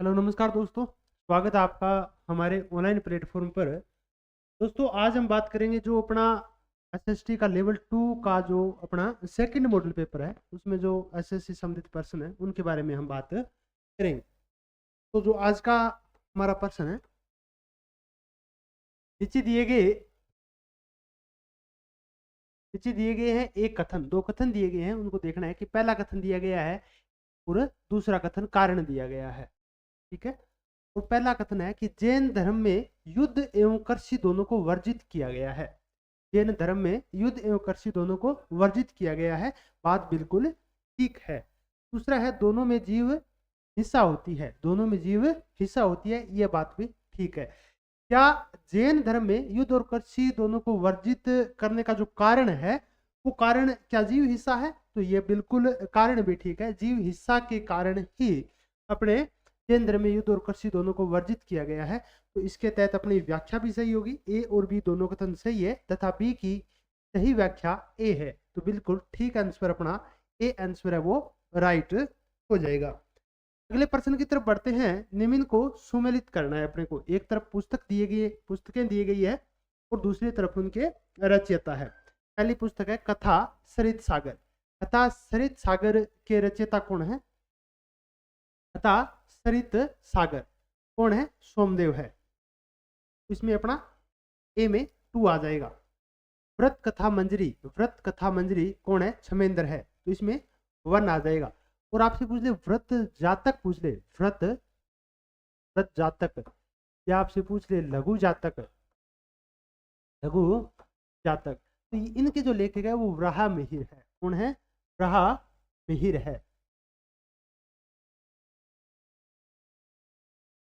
Hello नमस्कार दोस्तों, स्वागत है आपका हमारे ऑनलाइन प्लेटफॉर्म पर। दोस्तों आज हम बात करेंगे जो अपना एसएसटी का लेवल 2 का जो अपना सेकंड मॉडल पेपर है, उसमें जो एसएससी संबंधित पर्सन है उनके बारे में हम बात करेंगे। तो जो आज का हमारा पर्सन है, नीचे दिए गए हैं एक कथन, दो कथन दिए गए हैं, उनको देखना है कि पहला कथन दिया गया है और दूसरा कथन कारण दिया गया है। ठीक है। और पहला कथन है कि जैन धर्म में युद्ध एवं कृषि दोनों को वर्जित किया गया है। जैन धर्म में युद्ध एवं कृषि दोनों को वर्जित किया गया है, बात बिल्कुल ठीक है। दूसरा है दोनों में जीव हिस्सा होती है, दोनों में जीव हिस्सा होती है, यह बात भी ठीक है। क्या जैन धर्म में युद्ध और कृषि दोनों को वर्जित करने का जो कारण है वो कारण क्या जीव हिस्सा है? तो ये बिल्कुल कारण भी ठीक है, जीव हिस्सा के कारण ही अपने जैन धर्म में युद्ध और कृषि दोनों को वर्जित किया गया है। तो इसके तहत अपनी व्याख्या भी सही होगी, ए और बी दोनों कथन सही है तथा बी की सही व्याख्या ए है। तो बिल्कुल ठीक आंसर अपना ए आंसर है वो राइट हो जाएगा। अगले प्रश्न की तरफ बढ़ते हैं। निम्न को सुमेलित करना है अपने को। एक तरफ पुस्तकें दी गई है और दूसरी तरफ उनके रचयिता है। पहली पुस्तक है कथा सरित सागर। कथा सरित सागर के रचयिता कौन है? कथा सरित सागर कौन है? सोमदेव है। इसमें अपना ए में 2 आ जाएगा। व्रत कथा मंजरी कौन है? क्षमेंद्र है, तो इसमें 1 आ जाएगा। और आपसे पूछ ले व्रत जातक, पूछ ले व्रत जातक, या आपसे पूछ ले लघु जातक, तो इनके जो लेखक है वो वराह मिहिर है। कौन है? वराह मिहिर है।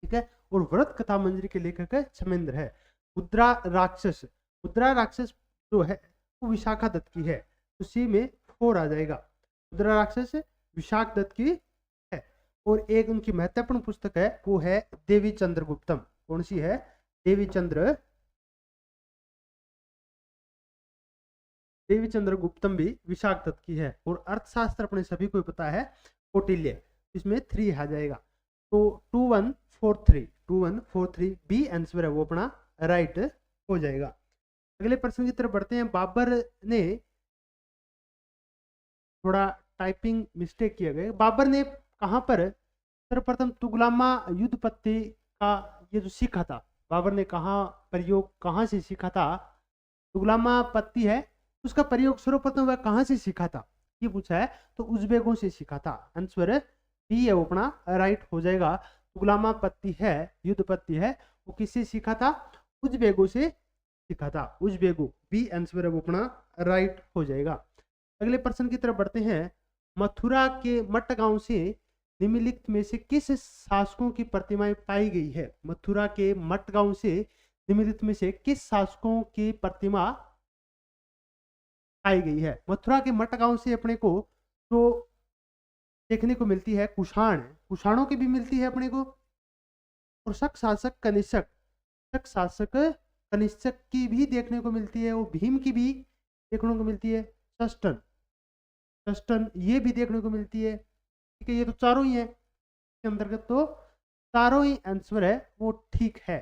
ठीक है। और व्रत कथा मंजरी के लेखक है क्षमेंद्र है। मुद्रा राक्षस जो है वो विशाखा दत्त की है, तो सी में 4 आ जाएगा। मुद्रा राक्षस विशाख दत्त की है। और एक उनकी महत्वपूर्ण पुस्तक है वो है देवी चंद्रगुप्तम। कौन सी है? देवी चंद्रगुप्तम भी विशाख दत्त की है। और अर्थशास्त्र अपने सभी को पता है कौटिल्य, इसमें 3 आ जाएगा। तो 2143 बी आंसर है वो अपना राइट हो जाएगा। अगले प्रश्न की तरफ बढ़ते हैं। बाबर ने थोड़ा टाइपिंग मिस्टेक किया गया। बाबर ने कहां पर सर्वप्रथम तुगलमा युद्ध पत्ती का ये जो सीखा था, बाबर ने कहां से सीखा था? तुगलमा पत्ती है, उसका प्रयोग सर्वप्रथम वह कहां से सीखा था ये पूछा है। तो उज्बेकों से सीखा था। आंसर बी है वो अपना राइट हो जाएगा। तुगलमा पत्ती है, युद्ध पत्ती है, वो किससे सीखा था? उज्बेकों से सीखा था। उज्बेको, बी आंसर है वो अपना राइट हो जाएगा। अगले प्रश्न की तरफ बढ़ते हैं। मथुरा के मट्ट गांव से निम्नलिखित में से किस शासकों की प्रतिमाएं पाई गई है? मथुरा के मट्ट गांव से निम्नलिखित में से किस शासकों की प्रतिमा पाई गई है? मथुरा के मट्ट गांव से अपने को जो देखने को मिलती है कुषाणों की भी मिलती है अपने को। और शक शासक कनिष्क की भी देखने को मिलती है। और भीम की भी देखने को मिलती है। सस्टन ये भी देखने को मिलती है। ठीक है, ये तो चारों ही है इसके अंतर्गत, तो चारों ही आंसर है वो ठीक है।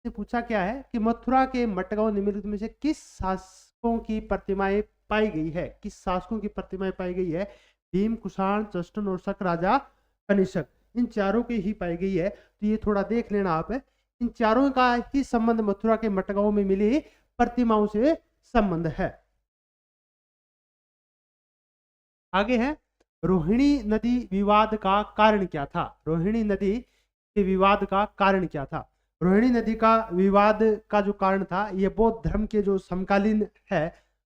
से पूछा क्या है कि मथुरा के मटगांव निम्नलिखित में से किस शासकों की प्रतिमाएं पाई गई है? किस शासकों की प्रतिमाएं पाई गई है? भीम, कुषाण, चष्टन और शक राजा कनिष्क, इन चारों की ही पाई गई है। तो ये थोड़ा देख लेना आप, इन चारों का ही संबंध मथुरा के मटगांव में मिली प्रतिमाओं से संबंध है। आगे है रोहिणी नदी विवाद का कारण क्या था? रोहिणी नदी के विवाद का कारण क्या था? रोहिणी नदी का विवाद का जो कारण था, ये बौद्ध धर्म के जो समकालीन है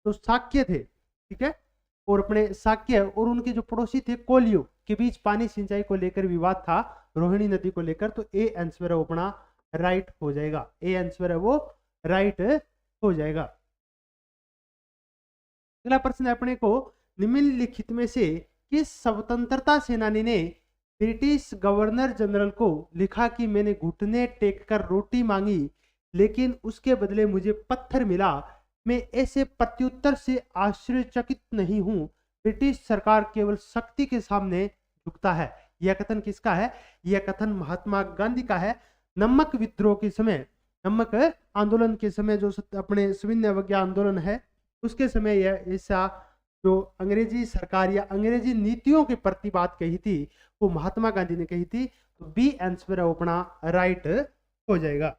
तो शाक्य थे। ठीक है। और अपने शाक्य और उनके जो पड़ोसी थे कोलियों के बीच पानी सिंचाई को लेकर विवाद था, रोहिणी नदी को लेकर। तो ए आंसर है वो अपना राइट हो जाएगा। ए आंसर है वो राइट हो जाएगा। अगला प्रश्न है अपने को, निम्नलिखित में से किस स्वतंत्रता सेनानी ने ब्रिटिश गवर्नर जनरल को लिखा कि मैंने घुटने टेककर रोटी मांगी लेकिन उसके बदले मुझे पत्थर मिला, मैं ऐसे प्रत्युत्तर से आश्चर्यचकित नहीं हूं, ब्रिटिश सरकार केवल शक्ति के सामने झुकता है। यह कथन किसका है? यह कथन महात्मा गांधी का है। नमक विद्रोह के समय, नमक आंदोलन के समय, जो अपने सविनय अवज्ञा आंदोलन है उसके समय यह ऐसा जो अंग्रेजी सरकार या अंग्रेजी नीतियों के प्रति बात कही थी वो महात्मा गांधी ने कही थी। तो बी आंसर अपना राइट हो जाएगा।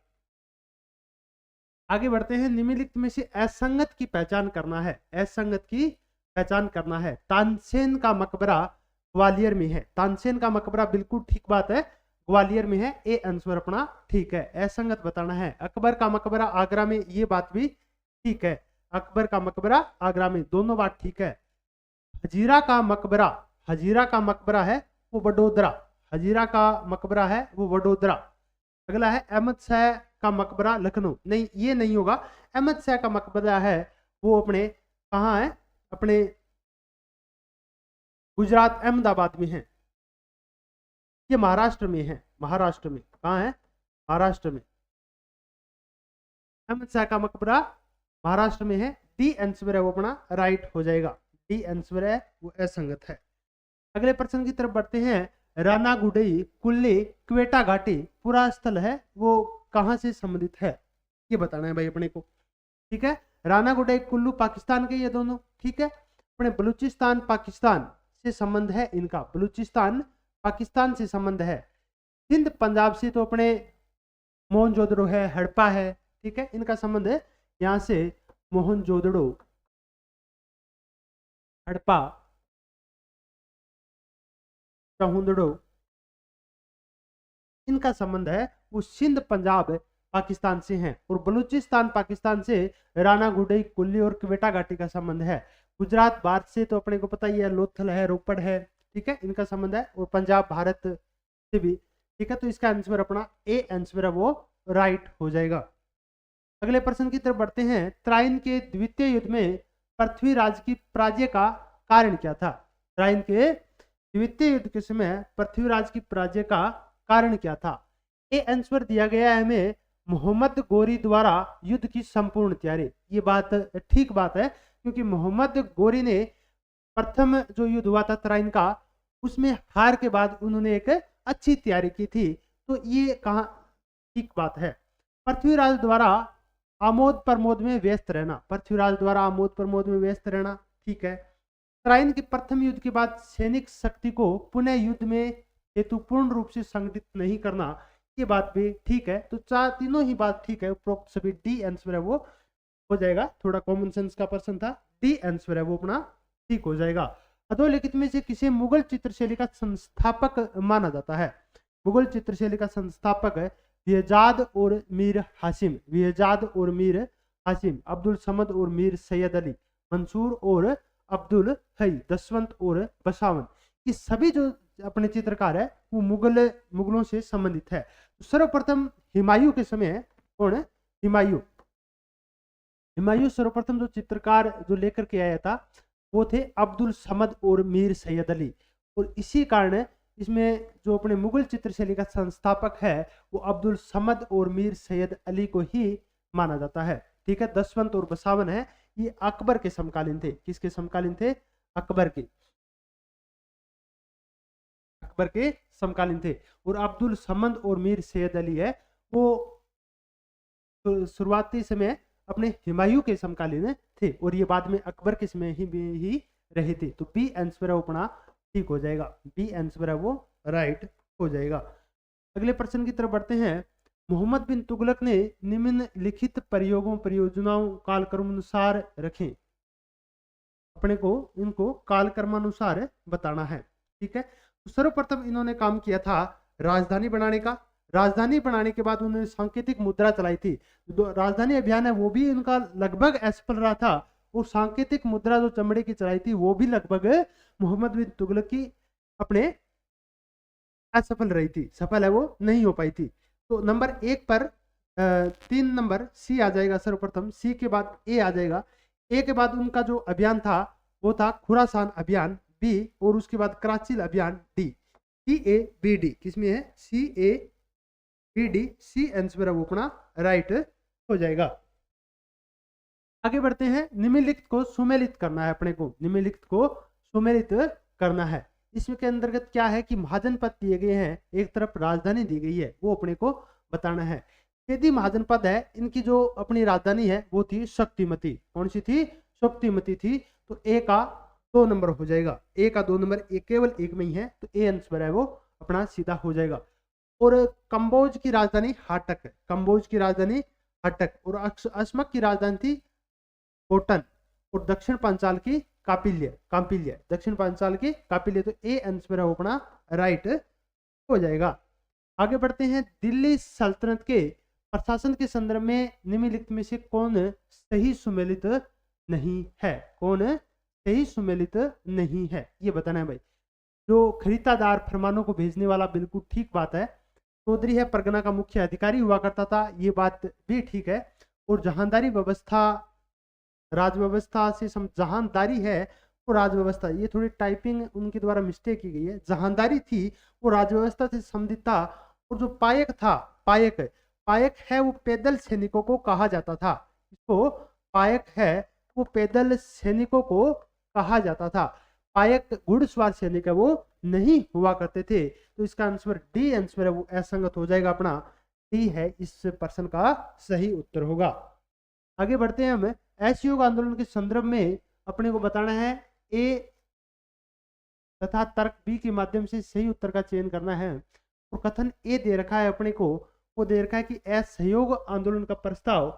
आगे बढ़ते हैं। निम्नलिखित में से असंगत की पहचान करना है। असंगत की पहचान करना है। तानसेन का मकबरा ग्वालियर में है। तानसेन का मकबरा बिल्कुल ठीक बात है, ग्वालियर में है। ए आंसर अपना ठीक है। असंगत बताना है। अकबर का मकबरा आगरा में, ये बात भी ठीक है। अकबर का मकबरा आगरा में, दोनों बात ठीक है। हजीरा का मकबरा, हजीरा का मकबरा है वो वडोदरा, हजीरा का मकबरा है वो वडोदरा। अगला है अहमद शाह का मकबरा लखनऊ, नहीं ये नहीं होगा। अहमद शाह का मकबरा है वो अपने कहाँ है? अपने गुजरात अहमदाबाद में है। ये महाराष्ट्र में है, महाराष्ट्र में। कहाँ है? महाराष्ट्र में। अहमद शाह का मकबरा महाराष्ट्र में है। डी आंसर है वो अपना राइट हो जाएगा। डी आंसर है वो असंगत है। अगले प्रश्न की तरफ बढ़ते हैं। राना गुडई कुल्ले क्वेटा घाटी पूरा स्थल है वो कहाँ से संबंधित है? ये बताना है भाई अपने को। ठीक है, राना गुडई कुल्लू पाकिस्तान के ये दोनों, ठीक है। अपने बलूचिस्तान पाकिस्तान से संबंध है इनका, बलूचिस्तान पाकिस्तान से संबंध है। सिंध पंजाब से तो अपने मोहनजोदड़ो है, हड़प्पा है, ठीक है, इनका संबंध है यहाँ से। मोहनजोदड़ो, हड़प्पा, चहुंदड़ो, इनका संबंध है वो सिंध पंजाब पाकिस्तान से है। और बलूचिस्तान पाकिस्तान से राना गुडई कुल्ली और क्वेटा घाटी का संबंध है। गुजरात भारत से तो अपने को पता ही है, लोथल है, रोपड़ है, ठीक है, इनका संबंध है। और पंजाब भारत से भी, ठीक है। तो इसका आंसर अपना ए आंसर है वो राइट हो जाएगा। अगले प्रश्न की तरफ बढ़ते हैं। त्राइन के द्वितीय युद्ध में पृथ्वीराज की पराजय का कारण क्या था? त्राइन के द्वितीय युद्ध के समय पृथ्वीराज की पराजय का कारण क्या था? ए आंसर दिया गया है हमें मोहम्मद गोरी द्वारा युद्ध की संपूर्ण तैयारी। ये बात ठीक बात है, क्योंकि मोहम्मद गोरी ने प्रथम जो युद्ध हुआ था त्राइन का, उसमें हार के बाद उन्होंने एक अच्छी तैयारी की थी। तो ये कहाँ ठीक बात है। पृथ्वीराज द्वारा आमोद प्रमोद में व्यस्त रहना, पृथ्वीराज द्वारा आमोद प्रमोद में व्यस्त रहना, ठीक है। त्राइन के प्रथम युद्ध के बाद सैनिक शक्ति को पुनः युद्ध में हेतु पूर्ण रूप से संगठित नहीं करना, ये बात भी ठीक है। तो तीनों ही बात ठीक है। उपरोक्त सभी डी आंसर है वो हो जाएगा। थोड़ा कॉमन सेंस का प्रश्न था, डी आंसर है वो अपना ठीक हो जाएगा। अधोलिखित में से किसे मुगल चित्रशैली का संस्थापक माना जाता है? मुगल चित्रशैली का संस्थापक है विहजाद और मीर हासिम, विहजाद और मीर हासिम, अब्दुल समद और मीर सैयद अली, मंसूर और अब्दुल हई, दसवंत और बसावन। ये सभी जो अपने चित्रकार है वो मुगलों से संबंधित है। तो सर्वप्रथम हुमायूं के समय कौन है? हुमायूं, हुमायूं सर्वप्रथम जो चित्रकार जो लेकर के आया था वो थे अब्दुल समद और मीर सैयद अली। और इसी कारण इसमें जो अपने मुगल चित्रशैली का संस्थापक है वो अब्दुल समद और मीर सैयद अली को ही माना जाता है, ठीक है। दसवंत और बसावन है ये अकबर के समकालीन थे। किसके समकालीन थे? अकबर के, अकबर के समकालीन थे। और अब्दुल समद और मीर सैयद अली है वो शुरुआती समय अपने हुमायूं के समकालीन थे और ये बाद में अकबर के समय ही रहे थे। तो बी आंसर है अपना ठीक हो जाएगा। बी आंसर है वो राइट हो जाएगा। अगले प्रश्न की तरफ बढ़ते हैं। मोहम्मद बिन तुगलक ने निम्नलिखित परियोजनाओं कालक्रमानुसार रखें। अपने को इनको कालक्रमानुसार बताना है, ठीक है। तो सर्वप्रथम इन्होंने काम किया था राजधानी बनाने का। राजधानी बनाने के बाद उन्होंने सांकेतिक मुद्रा चलाई थी। राजधानी अभियान है वो भी इनका लगभग असफल रहा था। और सांकेतिक मुद्रा जो चमड़े की चलाई थी वो भी लगभग मोहम्मद बिन तुगलक की अपने असफल रही थी, सफल है वो नहीं हो पाई थी। तो नंबर 1 पर 3 नंबर सी आ जाएगा। सर्वप्रथम सी के बाद ए आ जाएगा। ए के बाद उनका जो अभियान था वो था खुरासान अभियान बी, और उसके बाद कराची अभियान D. C A B D किसमें है? C A B D, C answer वो अपना राइट हो जाएगा। आगे बढ़ते हैं। निम्नलिखित को सुमेलित करना है अपने को, निम्नलिखित को सुमेलित करना है। इसमें के अंतर्गत क्या है कि महाजनपद दिए गए हैं, एक तरफ राजधानी दी गई है, वो अपने को बताना है। यदि महाजनपद है, इनकी जो अपनी राजधानी है वो थी शक्तिमती। कौन सी थी? शक्तिमती थी। तो ए का 2 नंबर हो जाएगा, ए का 2 नंबर, ए केवल एक में ही है, तो ए आंसर है वो अपना सीधा हो जाएगा। और कंबोज की राजधानी हाटक है, कंबोज की राजधानी हाटक, और अस्मक की राजधानी थी कोटन, और दक्षिण पांचाल की कापिल्य, काम्पिल्य, दक्षिण पांचाल की कापिल्य। तो ए आंसर है वो अपना राइट हो जाएगा। आगे बढ़ते हैं। दिल्ली सल्तनत के प्रशासन के संदर्भ में निम्नलिखित में से कौन सही सुमेलित नहीं है? कौन सही सुमेलित नहीं है, ये बताना है भाई। जो खरीदादार फरमानों को भेजने वाला, बिल्कुल ठीक बात है। चौधरी है परगना का मुख्य अधिकारी हुआ करता था, ये बात भी ठीक है। और जहांदारी व्यवस्था, राजव्यवस्था से जहांदारी है वो राजव्यवस्था, ये थोड़ी टाइपिंग उनके द्वारा मिस्टेक की गई है। जहांदारी थी वो राजव्यवस्था से संबंधित था। और जो पायक था, पायक, पायक है वो पैदल सैनिकों को कहा जाता था। इसको पायक है वो पैदल सैनिकों को कहा जाता था। पायक घुड़सवार सैनिक है वो नहीं हुआ करते थे। तो इसका आंसर डी आंसर है वो असंगत हो जाएगा अपना। डी है इस प्रश्न का सही उत्तर होगा। आगे बढ़ते हैं हम। असहयोग आंदोलन के संदर्भ में अपने को बताना है ए तथा तर्क बी के माध्यम से सही उत्तर का चयन करना है। और कथन ए दे रखा है अपने को, वो दे रखा है कि असहयोग आंदोलन का प्रस्ताव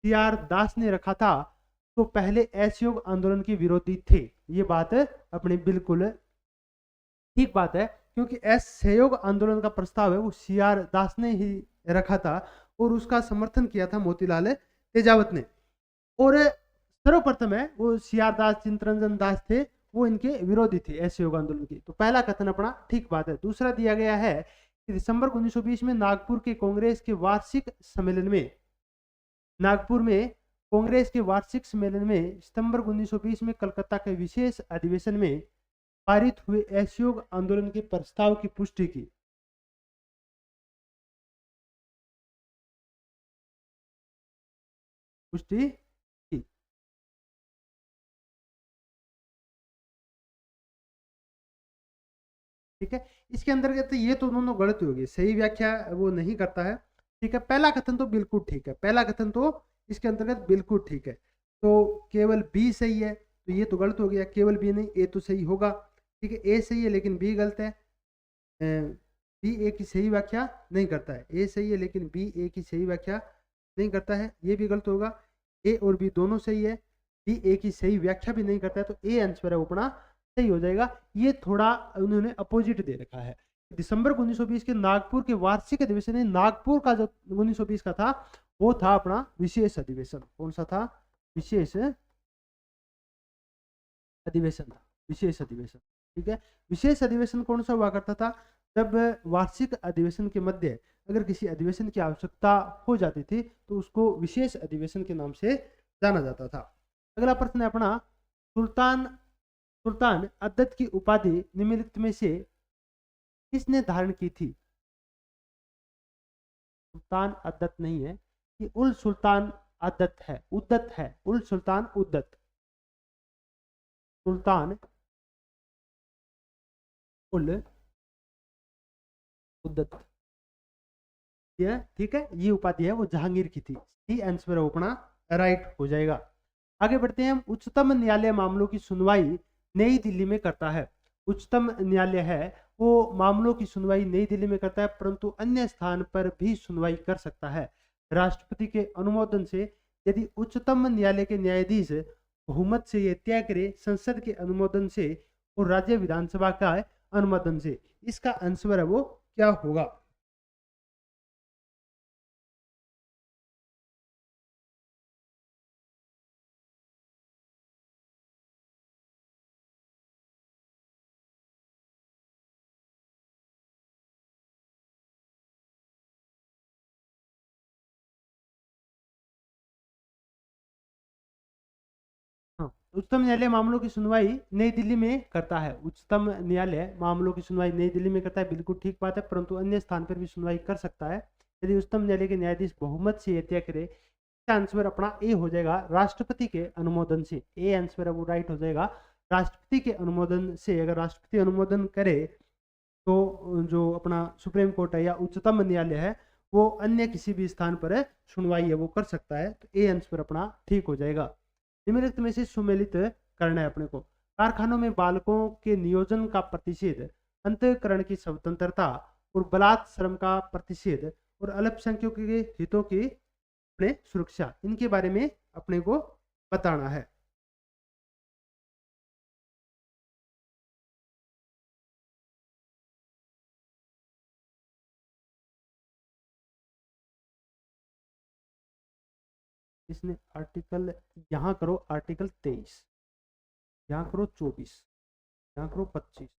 सीआर दास ने रखा था, तो पहले असहयोग आंदोलन के विरोधी थे। ये बात अपने बिल्कुल ठीक बात है, क्योंकि असहयोग आंदोलन का प्रस्ताव है वो सीआर दास ने ही रखा था, और उसका समर्थन किया था मोतीलाल तेजावत ने। और सर्वप्रथम है वो सीआर दास, चित्तरंजन दास थे, वो इनके विरोधी थे असहयोग आंदोलन की। तो पहला कथन अपना ठीक बात है। दूसरा दिया गया है कि दिसंबर 1920 में नागपुर के कांग्रेस के वार्षिक सम्मेलन में, नागपुर में कांग्रेस के वार्षिक सम्मेलन में सितंबर 1920 में कलकत्ता के विशेष अधिवेशन में पारित हुए असहयोग आंदोलन के प्रस्ताव की पुष्टि की। पुष्टि की। ठीक है, इसके अंतर्गत ये तो दोनों गलत हो गई, सही व्याख्या वो नहीं करता है। ठीक है, पहला कथन तो बिल्कुल ठीक है, पहला कथन तो इसके अंतर्गत बिल्कुल ठीक है। तो केवल बी सही है, तो ये तो गलत हो गया, केवल बी नहीं, ए तो सही होगा। ठीक है, ए सही है लेकिन बी गलत है। बी ए की सही व्याख्या नहीं करता है। ए सही है लेकिन बी ए की सही व्याख्या नहीं करता है, ये भी गलत होगा। ए और बी दोनों सही है, बी ए की सही व्याख्या भी नहीं करता है, तो ए आंसर है अपना सही हो जाएगा। ये थोड़ा उन्होंने अपोजिट दे रखा है। दिसंबर 1920 के नागपुर के वार्षिक अधिवेशन में, नागपुर का जो 1920 का था वो था अपना विशेष अधिवेशन। कौन सा था? विशेष अधिवेशन था, विशेष अधिवेशन। ठीक है, विशेष अधिवेशन कौन सा हुआ करता था? जब वार्षिक अधिवेशन के मध्य अगर किसी अधिवेशन की आवश्यकता हो जाती थी तो उसको विशेष अधिवेशन के नाम से जाना जाता था। अगला प्रश्न है अपना, सुल्तान सुल्तान अद्दत की उपाधि निम्नलिखित में से किसने धारण की थी? सुल्तान अद्दत नहीं है, ये उल सुल्तान अद्दत है, उद्दत है, उल सुल्तान उद्दत, सुल्तान उल उद्दत। ठीक है, ये उपाधि है वो जहांगीर की थी। सी आंसर अपना राइट हो जाएगा। आगे बढ़ते हैं हम। उच्चतम न्यायालय मामलों की सुनवाई नई दिल्ली में करता है। उच्चतम न्यायालय है वो मामलों की सुनवाई नई दिल्ली में करता है, परंतु अन्य स्थान पर भी सुनवाई कर सकता है राष्ट्रपति के अनुमोदन से। यदि उच्चतम न्यायालय के न्यायाधीश बहुमत से ये तय करे, संसद के अनुमोदन से और राज्य विधानसभा का अनुमोदन से। इसका आंसर है वो क्या होगा? हाँ, उच्चतम न्यायालय मामलों की सुनवाई नई दिल्ली में करता है। उच्चतम न्यायालय मामलों की सुनवाई नई दिल्ली में करता है, बिल्कुल ठीक बात है, परंतु अन्य स्थान पर भी सुनवाई कर सकता है यदि उच्चतम न्यायालय के न्यायाधीश बहुमत से तय करे। इसका आंसर अपना ए हो जाएगा, राष्ट्रपति के अनुमोदन से। ए आंसर है वो राइट हो जाएगा, राष्ट्रपति के अनुमोदन से, अगर राष्ट्रपति अनुमोदन करे तो जो अपना सुप्रीम कोर्ट है या उच्चतम न्यायालय है वो अन्य किसी भी स्थान पर सुनवाई है वो कर सकता है। तो ए आंसर अपना ठीक हो जाएगा। निम्नलिखित में से सुमेलित करना है अपने को। कारखानों में बालकों के नियोजन का प्रतिषेध, अंतःकरण की स्वतंत्रता और बलात् श्रम का प्रतिषेध और अल्पसंख्यकों के हितों की अपने सुरक्षा, इनके बारे में अपने को बताना है। इसने आर्टिकल यहाँ करो, आर्टिकल 23, यहाँ करो 24, यहाँ करो 25,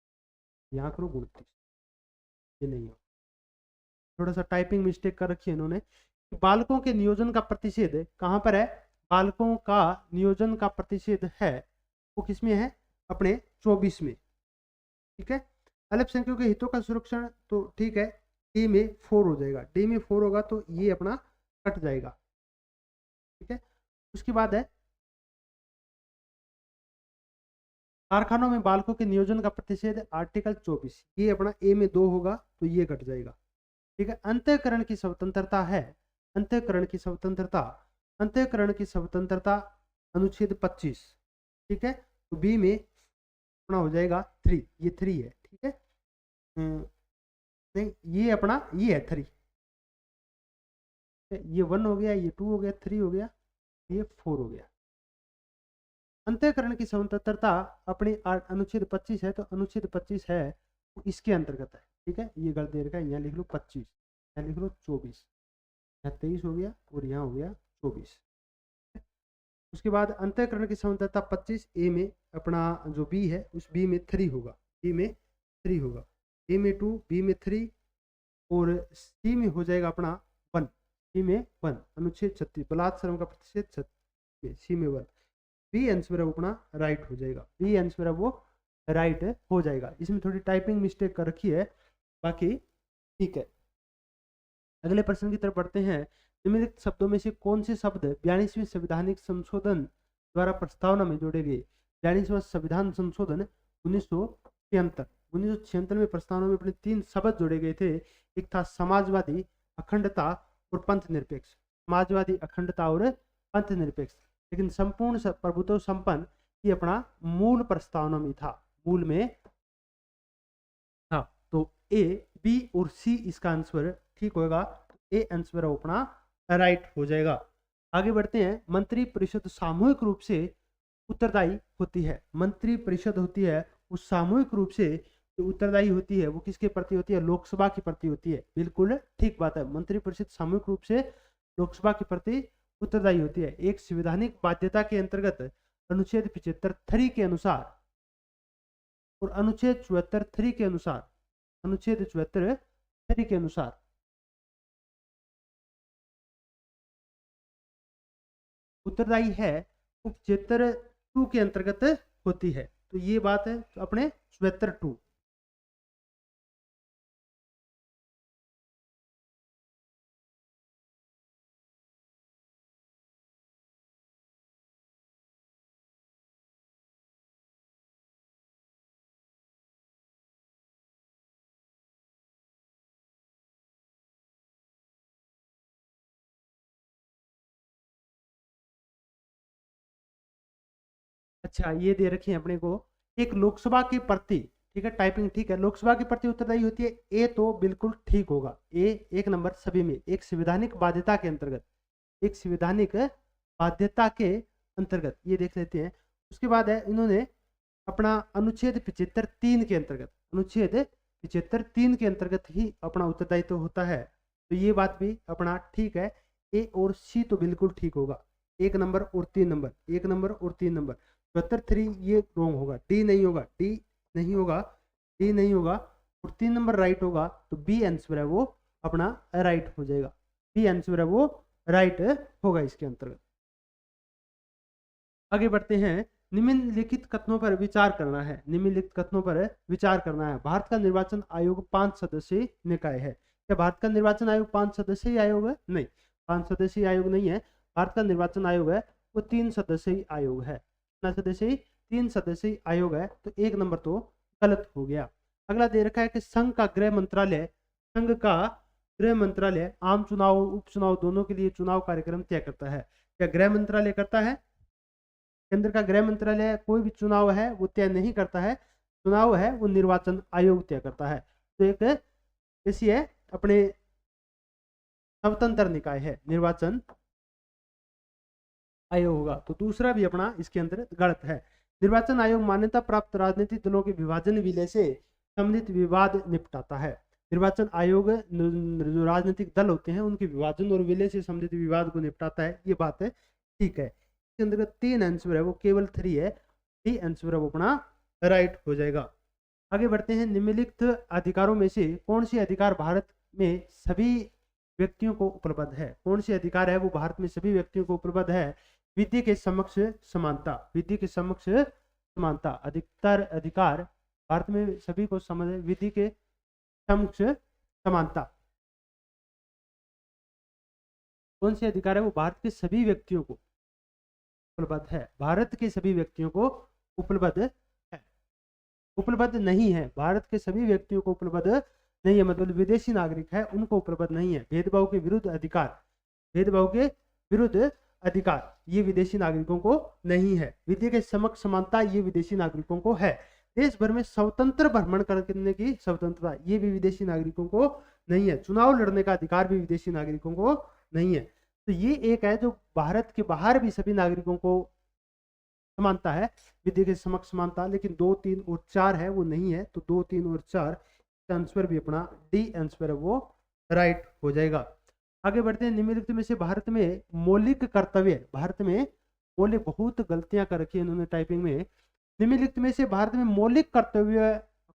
यहाँ करो 29, ये नहीं हो, थोड़ा सा टाइपिंग मिस्टेक कर रखी है इन्होंने। बालकों के नियोजन का प्रतिषेध कहाँ पर है? बालकों का नियोजन का प्रतिषेध है वो किसमें है? अपने 24 में। ठीक है। अल्पसंख्यकों के हितों का सुरक्षण तो ठीक है, डी में 4 हो जाएगा, डी में 4 होगा तो ये अपना कट जाएगा। ठीक है। उसके बाद है कारखानों में बालकों के नियोजन का प्रतिषेध, आर्टिकल 24, ये अपना ए में 2 होगा तो ये कट जाएगा। ठीक है। अंतःकरण की स्वतंत्रता है, अंतःकरण की स्वतंत्रता, अंतःकरण की स्वतंत्रता अनुच्छेद 25। ठीक है। तो बी में अपना हो जाएगा 3, ये 3 है। ठीक है। नहीं, ये अपना ये है 3, ये 1 हो गया, ये 2 हो गया, 3 हो गया, ये 4 हो गया। अंतःकरण की स्वतंत्रता अपनी अनुच्छेद 25 है, तो अनुच्छेद 25 है तो इसके अंतर्गत है। ठीक है। ये गलत दे रखा है, यहाँ लिख लो 25, यहाँ लिख लो 24, यहाँ 23 हो गया और यहाँ हो गया 24। उसके बाद अंतःकरण की स्वतंत्रता 25 ए में अपना जो बी है उस बी में 3 होगा, बी में 3 होगा, ए में 2, बी में 3 और सी में हो जाएगा अपना 1, सी में 1, अनुच्छेद 36 बलात् श्रम का प्रतिषेध 36, सी में 1, बी आंसर वो अपना राइट हो जाएगा, बी आंसर वो राइट हो जाएगा। इसमें थोड़ी टाइपिंग मिस्टेक कर रखी है, बाकी ठीक है। अगले प्रश्न की तरफ बढ़ते हैं। निम्नलिखित शब्दों में से कौन से शब्द 42वें संवैधानिक संशोधन द्वारा प्रस्तावना में जोड़े गए? 42वां संविधान संशोधन 1976 में प्रस्तावना में अपने 3 शब्द जोड़े गए थे। एक था समाजवादी, अखंडता और पंथ निरपेक्ष। समाजवादी, अखंडता और पंथ निरपेक्ष, लेकिन संपूर्ण प्रभुत्व संपन्न ये अपना मूल प्रस्तावना में था, मूल में था। तो ए, बी और सी इसका आंसर ठीक होगा, ए आंसर अपना राइट हो जाएगा। आगे बढ़ते हैं। मंत्री परिषद सामूहिक रूप से उत्तरदायी होती है। मंत्री परिषद होती है वो सामूहिक रूप से जो उत्तरदायी होती है वो किसके प्रति होती है? लोकसभा के प्रति होती है। बिल्कुल ठीक बात है, मंत्री परिषद सामूहिक रूप से लोकसभा के प्रति उत्तरदायी होती है। एक संवैधानिक बाध्यता के अंतर्गत अनुच्छेद 75(3) के अनुसार और अनुच्छेद 74(3) के अनुसार, अनुच्छेद 74(3) के अनुसार उत्तरदायी है वो 75(2) के अंतर्गत होती है। तो ये बात है तो अपने 74(2). अच्छा, ये दे रखी है अपने को एक लोकसभा के प्रति, ठीक है, टाइपिंग ठीक है, लोकसभा के प्रति उत्तरदायी होती है। ए तो बिल्कुल ठीक होगा, ए 1 नंबर सभी में। एक संवैधानिक बाध्यता के अंतर्गत, एक संवैधानिक बाध्यता के अंतर्गत, ये देख लेते हैं। उसके बाद है इन्होंने अपना अनुच्छेद 75(3) के अंतर्गत, अनुच्छेद 75(3) के अंतर्गत ही अपना उत्तरदायित्व होता है। तो ये बात भी अपना ठीक है। ए और सी तो बिल्कुल ठीक होगा, 1 नंबर और 3 नंबर, 1 नंबर और 3 नंबर। 73 ये रॉन्ग होगा, डी नहीं होगा, डी नहीं होगा, डी नहीं होगा और 3 नंबर राइट होगा। तो बी आंसर है वो अपना राइट हो जाएगा, बी आंसर है वो राइट होगा इसके अंतर्गत। आगे बढ़ते हैं। निम्नलिखित कथनों पर विचार करना है, निम्नलिखित कथनों पर विचार करना है। भारत का निर्वाचन आयोग 5 सदस्यीय निकाय है। क्या भारत का निर्वाचन आयोग 5 सदस्यीय आयोग है? नहीं, 5 सदस्यीय आयोग नहीं है। भारत का निर्वाचन आयोग है वो 3 सदस्यीय आयोग है। कितना सदस्यीय? 3 सदस्यीय आयोग है, तो 1 नंबर तो गलत हो गया। अगला दे रखा है कि संघ का गृह मंत्रालय आम चुनाव और उपचुनाव दोनों के लिए चुनाव कार्यक्रम तय करता है। क्या गृह मंत्रालय करता है? केंद्र का गृह मंत्रालय कोई भी चुनाव है वो तय नहीं करता है, चुनाव है वो निर्वाचन आयोग तय करता है। तो एक ऐसी है अपने स्वतंत्र निकाय है, निर्वाचन आयोग होगा। तो दूसरा भी अपना इसके अंदर गलत है। निर्वाचन आयोग मान्यता प्राप्त राजनीतिक दलों के विभाजन विलय से संबंधित विवाद निपटाता है। निर्वाचन आयोग जो राजनीतिक दल होते हैं उनके विभाजन और विलय से संबंधित विवाद को निपटाता है, ये बात है ठीक है। इसके अंदर 3 आंसर है वो केवल 3 है, 3 आंसर है वो अपना राइट हो जाएगा। आगे बढ़ते हैं। निम्नलिखित अधिकारों में से कौन से अधिकार भारत में सभी व्यक्तियों को उपलब्ध है? कौन से अधिकार है वो भारत में सभी व्यक्तियों को उपलब्ध है? विधि के समक्ष समानता, विधि के समक्ष समानता, अधिकतर अधिकार भारत में सभी को समझ, विधि के समक्ष समानता। कौन से अधिकार है वो भारत के सभी व्यक्तियों को उपलब्ध है? भारत के सभी व्यक्तियों को उपलब्ध है, उपलब्ध नहीं है। भारत के सभी व्यक्तियों को उपलब्ध नहीं है, मतलब विदेशी नागरिक है उनको उपलब्ध नहीं है। भेदभाव के विरुद्ध अधिकार, भेदभाव के विरुद्ध अधिकार ये विदेशी नागरिकों को नहीं है। विधि के समक्ष समानता ये विदेशी नागरिकों को है। देश भर में स्वतंत्र भ्रमण करने की स्वतंत्रता ये भी विदेशी नागरिकों को नहीं है। चुनाव लड़ने का अधिकार भी विदेशी नागरिकों को नहीं है। तो ये एक है जो भारत के बाहर भी सभी नागरिकों को समानता है, विधि के समक्ष समानता, लेकिन 2, 3 और 4 है वो नहीं है। तो 2, 3 और 4 आंसर भी अपना डी आंसर है वो राइट हो जाएगा। आगे बढ़ते हैं। निम्नलिखित में से भारत में मौलिक कर्तव्य, भारत में मौलिक, बहुत गलतियां कर रखी है इन्होंने टाइपिंग में। निम्नलिखित में से भारत में मौलिक कर्तव्य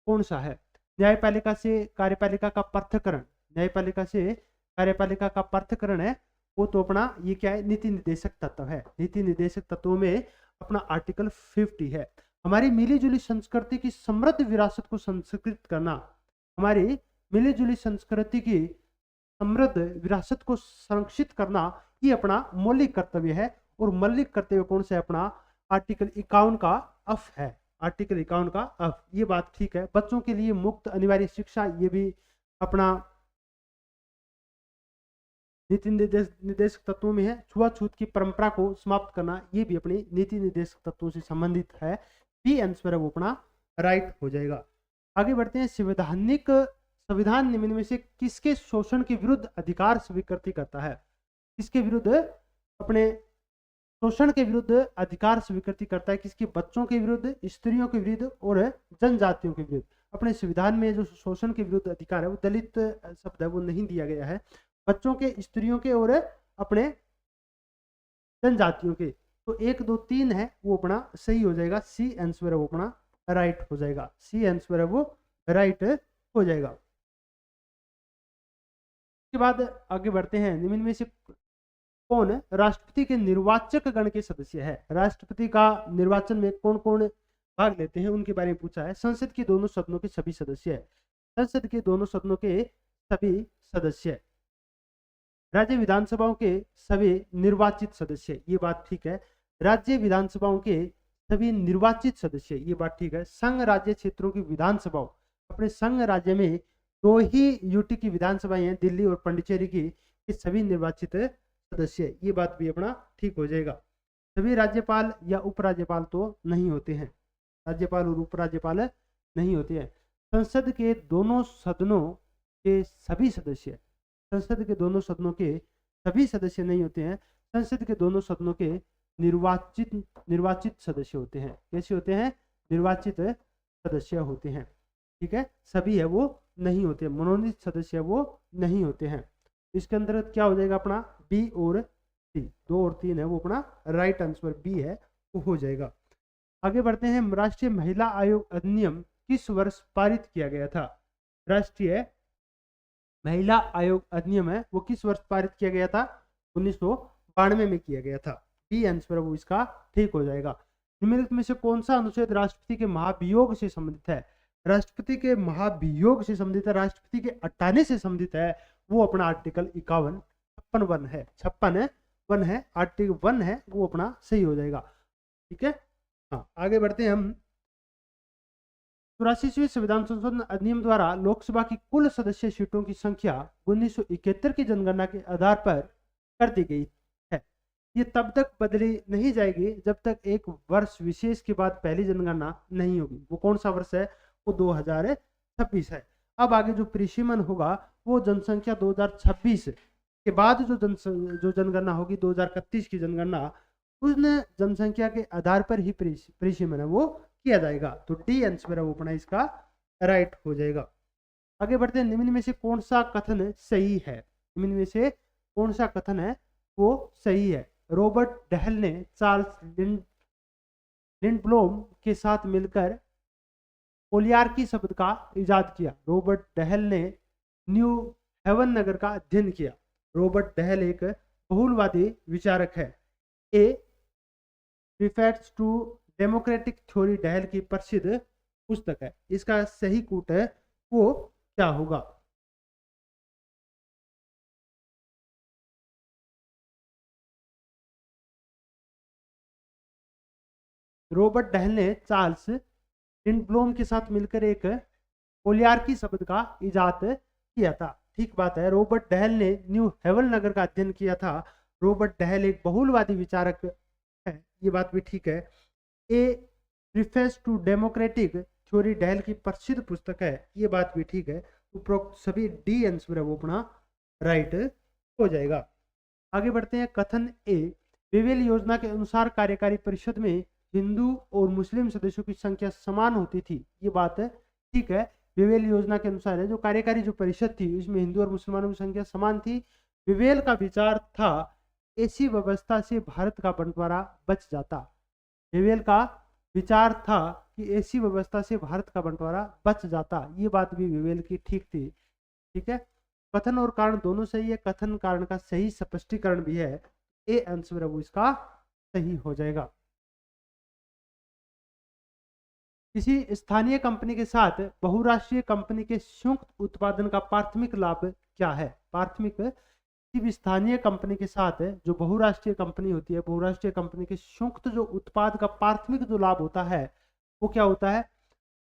कौन सा है? न्यायपालिका से कार्यपालिका का पृथक्करण, न्यायपालिका से कार्यपालिका का पृथक्करण है वो तो अपना ये क्या है? नीति निर्देशक तत्व है। नीति निर्देशक तत्वों में अपना आर्टिकल 50 है। हमारी मिलीजुली संस्कृति की समृद्ध विरासत को संस्कृत करना, हमारी मिलीजुली संस्कृति की समृद्ध विरासत को संरक्षित करना ये अपना मौलिक कर्तव्य है। और मौलिक कर्तव्य कौन सा है? अपना आर्टिकल 51 का अफ है, आर्टिकल 51 का अफ, ये बात ठीक है। बच्चों के लिए मुफ्त अनिवार्य शिक्षा ये भी अपना नीति निर्देशक तत्वों में है। छुआछूत की परंपरा को समाप्त करना ये भी अपने नीति निर्देशक तत्वों से संबंधित है। बी आंसर है वो अपना राइट हो जाएगा। आगे बढ़ते हैं। संविधान निम्न में से किसके शोषण के विरुद्ध अधिकार स्वीकृति करता है? किसके विरुद्ध? अपने शोषण के विरुद्ध अधिकार स्वीकृति करता है। किसके? बच्चों के विरुद्ध, स्त्रियों के विरुद्ध और जनजातियों के विरुद्ध। अपने संविधान में जो शोषण के विरुद्ध अधिकार है वो दलित शब्द है वो नहीं दिया गया है, बच्चों के, स्त्रियों के और अपने जनजातियों के। तो 1, 2, 3 है वो अपना सही हो जाएगा। सी आंसर है वो अपना राइट हो जाएगा। सी आंसर है वो राइट हो जाएगा। उसके बाद आगे बढ़ते हैं। निम्न में से कौन राष्ट्रपति के निर्वाचक गण के सदस्य है? राष्ट्रपति का निर्वाचन में कौन कौन भाग लेते हैं उनके बारे में पूछा है। संसद के दोनों सदनों के सभी सदस्य है, संसद के दोनों सदनों के सभी सदस्य, राज्य विधानसभाओं के सभी निर्वाचित सदस्य, ये बात ठीक है। राज्य विधानसभाओं के सभी निर्वाचित सदस्य, ये बात ठीक है। संघ राज्य क्षेत्रों की विधानसभाओं, अपने संघ राज्य में 2 ही यूटी की विधानसभाएं हैं, दिल्ली और पांडिचेरी की, ये सभी निर्वाचित सदस्य, ये बात भी अपना ठीक हो जाएगा। सभी राज्यपाल या उपराज्यपाल तो नहीं होते हैं, राज्यपाल और उपराज्यपाल नहीं होते हैं। संसद के दोनों सदनों के सभी सदस्य, संसद के दोनों सदनों के सभी सदस्य नहीं होते हैं। संसद के दोनों सदनों के निर्वाचित सदस्य होते हैं। कैसे होते हैं? निर्वाचित सदस्य होते हैं, ठीक है। सभी है वो नहीं होते, मनोनीत सदस्य वो नहीं होते हैं। इसके अंतर्गत क्या हो जाएगा अपना? बी और सी, 2 और 3 है वो अपना राइट आंसर बी है वो हो जाएगा। आगे बढ़ते हैं। राष्ट्रीय महिला आयोग अधिनियम किस वर्ष पारित किया गया था? राष्ट्रीय महिला आयोग अधिनियम है वो किस वर्ष पारित किया गया था? 1992 में किया गया था। बी आंसर वो इसका ठीक हो जाएगा। निम्नलिखित में से कौन सा अनुच्छेद राष्ट्रपति के महाभियोग से संबंधित है? राष्ट्रपति के महाभियोग से संबंधित है, राष्ट्रपति के हटाने से संबंधित है, वो अपना आर्टिकल 51, 56 है, 56 है, 1 है, आर्टिकल 1 है वो अपना सही हो जाएगा, ठीक है। हाँ, आगे बढ़ते हैं हम। 84वें संविधान संशोधन अधिनियम द्वारा लोकसभा की कुल सदस्य सीटों की संख्या 1971 की जनगणना के आधार पर कर दी गई है। ये तब तक बदली नहीं जाएगी जब तक एक वर्ष विशेष के बाद पहली जनगणना नहीं होगी। वो कौन सा वर्ष है? वो 2026 है। अब आगे जो परिसीमन होगा वो जनसंख्या 2026 के बाद जो जनगणना होगी 2031 की जनगणना, उन जनसंख्या के आधार पर ही परिसीमन है वो किया जाएगा। तो डी आंसर है वो अपना इसका राइट हो जाएगा। आगे बढ़ते हैं। निम्न में से कौन सा कथन सही है? निम्न में से कौन सा कथन है वो सही है? रॉबर्ट डहल ने चार्ल्स लिंडब्लोम के साथ मिलकर ओलियार्की शब्द का इजाद किया। रॉबर्ट डहल ने न्यू हेवन नगर का अध्ययन किया। रॉबर्ट डहल एक बहुलवादी विचारक है। A refers to democratic theory Dahl की प्रसिद्ध पुस्तक है। इसका सही कूट है वो क्या होगा? रॉबर्ट डहल ने चार्ल्स लिंडब्लोम के साथ मिलकर एक ओलियार्की शब्द का इजाद किया था। ठीक बात है, रॉबर्ट डहल ने न्यू हेवन नगर का अध्ययन किया था। रॉबर्ट डहल एक बहुलवादी विचारक है, ये बात भी ठीक है। A preface to democratic theory Dahl की प्रसिद्ध पुस्तक है, ये बात भी ठीक है। उपरोक्त सभी डी आंसर है वो अपना राइट हो जाएगा। आगे बढ़ते हैं। कथन ए, वेवेल योजना के अनुसार कार्यकारी परिषद में हिंदू और मुस्लिम सदस्यों की संख्या समान होती थी, ये बात है ठीक है। वेवेल योजना के अनुसार है जो कार्यकारी जो परिषद थी उसमें हिंदू और मुसलमानों की संख्या समान थी। वेवेल का विचार था ऐसी व्यवस्था से भारत का बंटवारा बच जाता। वेवेल का विचार था कि ऐसी व्यवस्था से भारत का बंटवारा बच जाता, ये बात भी वेवेल की ठीक थी। ठीक है, कथन और कारण दोनों सही है। कथन कारण का सही स्पष्टीकरण भी है। ए आंसर है वो इसका सही हो जाएगा। किसी स्थानीय कंपनी के साथ बहुराष्ट्रीय कंपनी के संयुक्त उत्पादन का प्राथमिक लाभ क्या है? प्राथमिक, किसी भी स्थानीय कंपनी के साथ जो बहुराष्ट्रीय कंपनी होती है, बहुराष्ट्रीय कंपनी के संयुक्त जो उत्पाद का प्राथमिक जो लाभ होता है वो क्या होता है?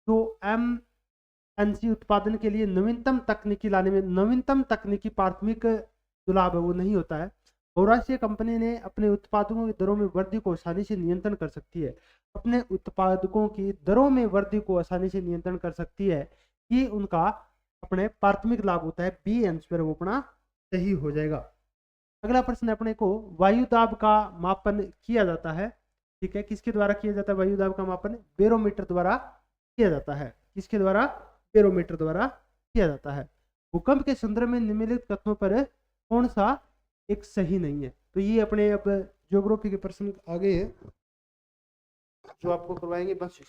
तो एमएनसी उत्पादन के लिए नवीनतम तकनीकी लाने में नवीनतम तकनीकी प्राथमिक जो लाभ है वो नहीं होता है। बहुराष्ट्रीय कंपनी ने अपने उत्पादकों की दरों में वृद्धि को आसानी से नियंत्रण कर सकती है। अपने उत्पादकों की दरों में वृद्धि को आसानी से नियंत्रण कर सकती है, ये उनका अपने प्राथमिक लाभ होता है। बी आंसर वो अपना सही हो जाएगा। अगला प्रश्न अपने को, वायु दाब का मापन किया जाता है, ठीक है, किसके द्वारा किया जाता है? वायु दाब का मापन बैरोमीटर द्वारा किया जाता है। किसके द्वारा? बैरोमीटर द्वारा किया जाता है। भूकंप के संदर्भ में निम्नलिखित कथनों पर कौन सा एक सही नहीं है? तो ये अपने अब ज्योग्राफी के प्रश्न आगे है जो आपको करवाएंगे बस।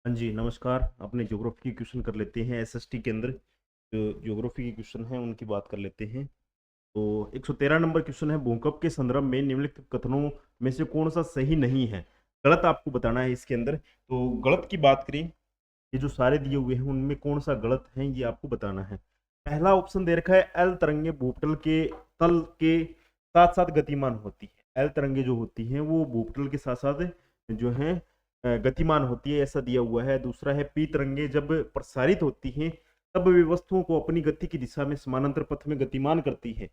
हाँ जी नमस्कार। अपने ज्योग्राफी की क्वेश्चन कर लेते हैं। एसएसटी के अंदर जो ज्योग्राफी की क्वेश्चन है उनकी बात कर लेते हैं। तो 113 नंबर क्वेश्चन है, भूकंप के संदर्भ में निम्नलिखित कथनों में से कौन सा सही नहीं है? गलत आपको बताना है इसके अंदर। तो गलत की बात करें, ये जो सारे दिए हुए हैं उनमें कौन सा गलत है ये आपको बताना है। पहला ऑप्शन दे रखा है, एल तरंगे भूपटल के तल के साथ साथ गतिमान होती है। एल तरंगे जो होती हैं वो भूपटल के साथ साथ जो है गतिमान होती है, ऐसा दिया हुआ है। दूसरा है, पी तरंगे जब प्रसारित होती हैं तब वे वस्तुओं को अपनी गति की दिशा में समानांतर पथ में गतिमान करती है।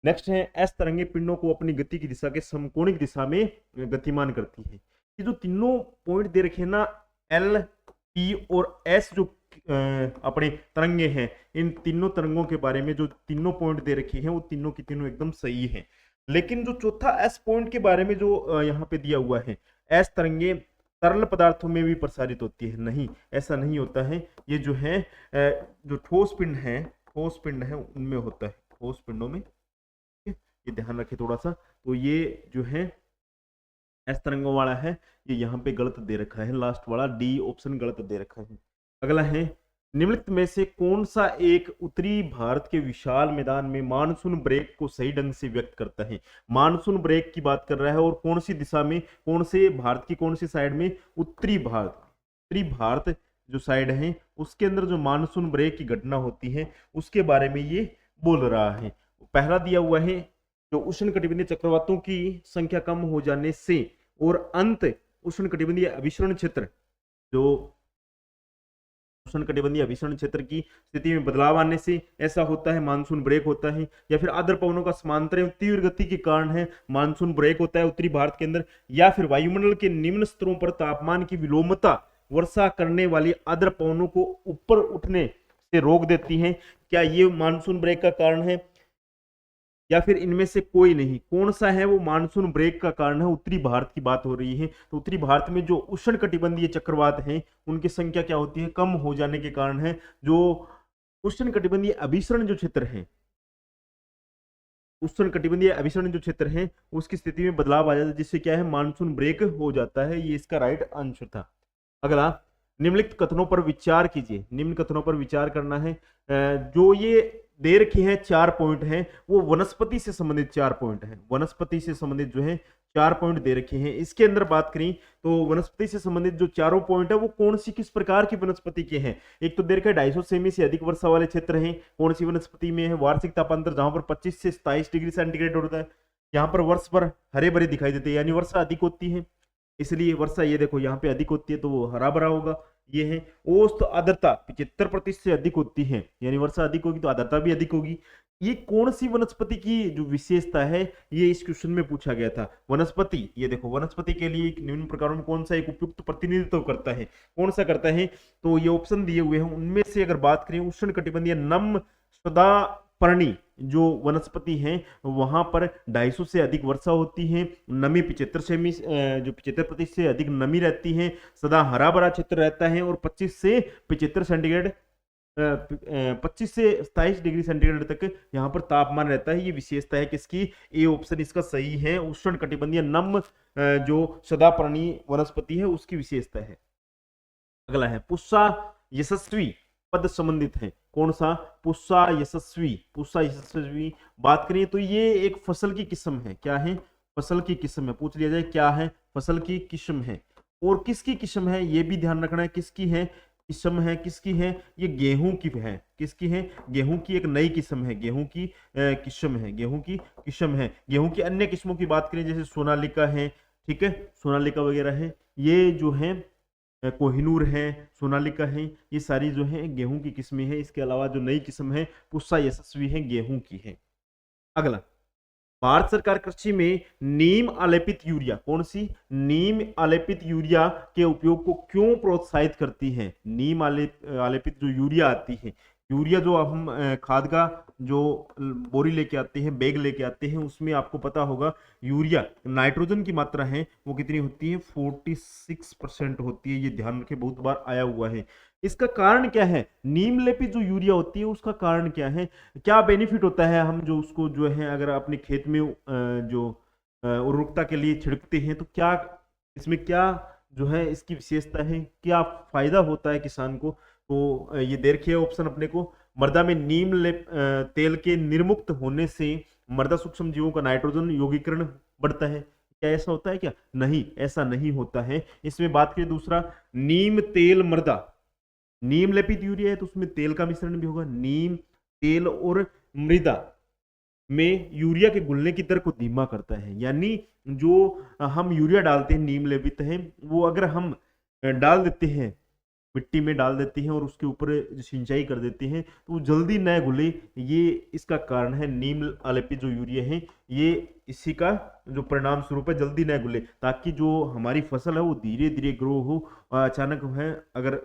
नेक्स्ट है, एस तरंगे पिंडों को अपनी गति की दिशा के समकोणिक दिशा में गतिमान करती है। ये जो तीनों पॉइंट दे रखे हैं ना, एल, पी और एस, जो अपने तरंगे हैं, इन तीनों तरंगों के बारे में जो तीनों पॉइंट दे रखे हैं वो तीनों की तीनों एकदम सही है। लेकिन जो चौथा एस पॉइंट के बारे में जो यहाँ पे दिया हुआ है, एस तरंगे तरल पदार्थों में भी प्रसारित होती है? नहीं, ऐसा नहीं होता है। ये जो है जो ठोस पिंड है उनमें होता है, ठोस पिंडों में। ठीक है, ये ध्यान रखें थोड़ा सा। तो ये जो है एस तरंगों वाला है, ये यहाँ पे गलत दे रखा है, लास्ट वाला डी ऑप्शन गलत दे रखा है। अगला है, निम्नलिखित में से कौन सा एक उत्तरी भारत के विशाल मैदान में मानसून ब्रेक को सही ढंग से व्यक्त करता है? मानसून ब्रेक की बात कर रहा है, और कौन सी दिशा में, कौन से भारत की कौन सी साइड में? उत्तरी भारत जो साइड है उसके अंदर जो मानसून ब्रेक की घटना होती है उसके बारे में ये बोल रहा है। पहला दिया हुआ है, जो उष्णकटिबंधीय चक्रवातों की संख्या कम हो जाने से और अंत उष्णकटिबंधीय अभिसरण क्षेत्र, जो उष्णकटिबंधीय अभिसरण क्षेत्र की स्थिति में बदलाव आने से ऐसा होता है, मानसून ब्रेक होता है। या फिर आर्द्र पवनों का समांतर एवं तीव्र गति के कारण है मानसून ब्रेक होता है उत्तरी भारत के अंदर। या फिर वायुमंडल के निम्न स्तरों पर तापमान की विलोमता वर्षा करने वाली आर्द्र पवनों को ऊपर उठने से रोक देती है। क्या ये मानसून ब्रेक का कारण है, या फिर इनमें से कोई नहीं? कौन सा है वो मानसून ब्रेक का कारण है? उत्तरी भारत की बात हो रही है, तो उत्तरी भारत में जो उष्णकटिबंधीय चक्रवात हैं उनकी संख्या क्या होती है? कम हो जाने के कारण है। जो उष्णकटिबंधीय अभिसरण जो क्षेत्र है, उष्णकटिबंधीय अभिसरण जो क्षेत्र है उसकी स्थिति में बदलाव आ जाता है, जिससे क्या है, मानसून ब्रेक हो जाता है। ये इसका राइट आंसर था। अगला, निम्नलिखित कथनों पर विचार कीजिए। निम्न कथनों पर विचार करना है। जो ये दे रखी है 4 पॉइंट हैं, वो वनस्पति से संबंधित 4 पॉइंट हैं। वनस्पति से संबंधित जो है 4 पॉइंट दे रखे हैं। इसके अंदर बात करें तो वनस्पति से संबंधित जो चारों पॉइंट है वो कौन सी, किस प्रकार की वनस्पति के हैं? एक तो दे रखा है 250 सेमी से अधिक वर्षा वाले क्षेत्र हैं। कौन सी वनस्पति में है? वार्षिक तापांतर जहां पर 25 से 27 डिग्री सेंटीग्रेड होता है। यहाँ पर वर्ष पर हरे भरे दिखाई देते हैं, यानी वर्षा अधिक होती है, इसलिए वर्षा ये देखो यहाँ पे अधिक होती है तो वो हरा भरा होगा। ये है औसत आर्द्रता 75% से अधिक होती है, यानी वर्षा अधिक होगी तो आर्द्रता भी अधिक होगी। ये कौन सी वनस्पति की जो विशेषता है, ये इस क्वेश्चन में पूछा गया था। वनस्पति, ये देखो वनस्पति के लिए निम्न प्रकारों में कौन सा एक उपयुक्त प्रतिनिधित्व करता है? कौन सा करता है? तो ये ऑप्शन दिए हुए हैं, उनमें से अगर बात करें उष्णकटिबंधीय नम सदापर्णी जो वनस्पति है वहां पर 250 से अधिक वर्षा होती है, नमी 75 सेमी जो 75% से अधिक नमी रहती है, सदा हरा भरा क्षेत्र रहता है, और 25 से 75 सेंटीग्रेड 25 से 27 डिग्री सेंटीग्रेड तक यहाँ पर तापमान रहता है। ये विशेषता है किसकी? ए ऑप्शन इसका सही है। उष्णकटिबंधीय नम जो सदापर्णी वनस्पति है उसकी विशेषता है। अगला है, पुष्पा यशस्वी पद संबंधित है। कौन सा? पुष्पा यशस्वी। पुष्पा यशस्वी बात करें तो ये एक फसल की किस्म है। क्या है? फसल की किस्म है। पूछ लिया जाए क्या है? फसल की किस्म है। और किसकी किस्म है ये भी ध्यान रखना है, किसकी है किस्म है, किसकी है? ये गेहूं की है। किसकी है? गेहूं की एक नई किस्म है, गेहूं की किस्म है, गेहूं की किस्म है। गेहूं की अन्य किस्मों की बात करें जैसे सोनालिका है, ठीक है, सोनालिका वगैरह है, ये जो है कोहिनूर है, सोनालिका है, ये सारी जो है गेहूं की किस्में हैं। इसके अलावा जो नई किस्म है पुष्पा यशस्वी है, गेहूं की है। अगला, भारत सरकार कृषि में नीम आलेपित यूरिया, कौन सी? नीम आलेपित यूरिया के उपयोग को क्यों प्रोत्साहित करती है? नीम आलेपित जो यूरिया आती है, यूरिया जो हम खाद का जो बोरी लेके आते हैं, बैग लेके आते हैं, उसमें आपको पता होगा यूरिया नाइट्रोजन की मात्रा है वो कितनी होती है? 46% होती है। ये ध्यान रखें, बहुत बार आया हुआ है। इसका कारण क्या है? नीम लेपित जो यूरिया होती है उसका कारण क्या है? क्या बेनिफिट होता है? हम जो उसको जो है अगर अपने खेत में जो उर्वरकता के लिए छिड़कते हैं तो क्या इसमें क्या जो है इसकी विशेषता है, क्या फायदा होता है किसान को? तो ये दे रखिए ऑप्शन अपने को। मृदा में तेल के निर्मुक्त होने से मृदा सूक्ष्म जीवों का नाइट्रोजन यौगिकीकरण बढ़ता है। क्या ऐसा होता है क्या? नहीं, ऐसा नहीं होता है। इसमें बात करें दूसरा, नीम तेल मृदा, नीम लेपित यूरिया है तो उसमें तेल का मिश्रण भी होगा। नीम तेल और मृदा में यूरिया के घुलने की दर को धीमा करता है, यानी जो हम यूरिया डालते हैं नीम लेपित है वो अगर हम डाल देते हैं, मिट्टी में डाल देते हैं और उसके ऊपर सिंचाई कर देते हैं तो वो जल्दी न घुले, ये इसका कारण है। नीम आलेपित जो यूरिया है ये इसी का जो परिणाम स्वरूप है, जल्दी न घुले, ताकि जो हमारी फसल है वो धीरे धीरे ग्रो हो। अचानक है अगर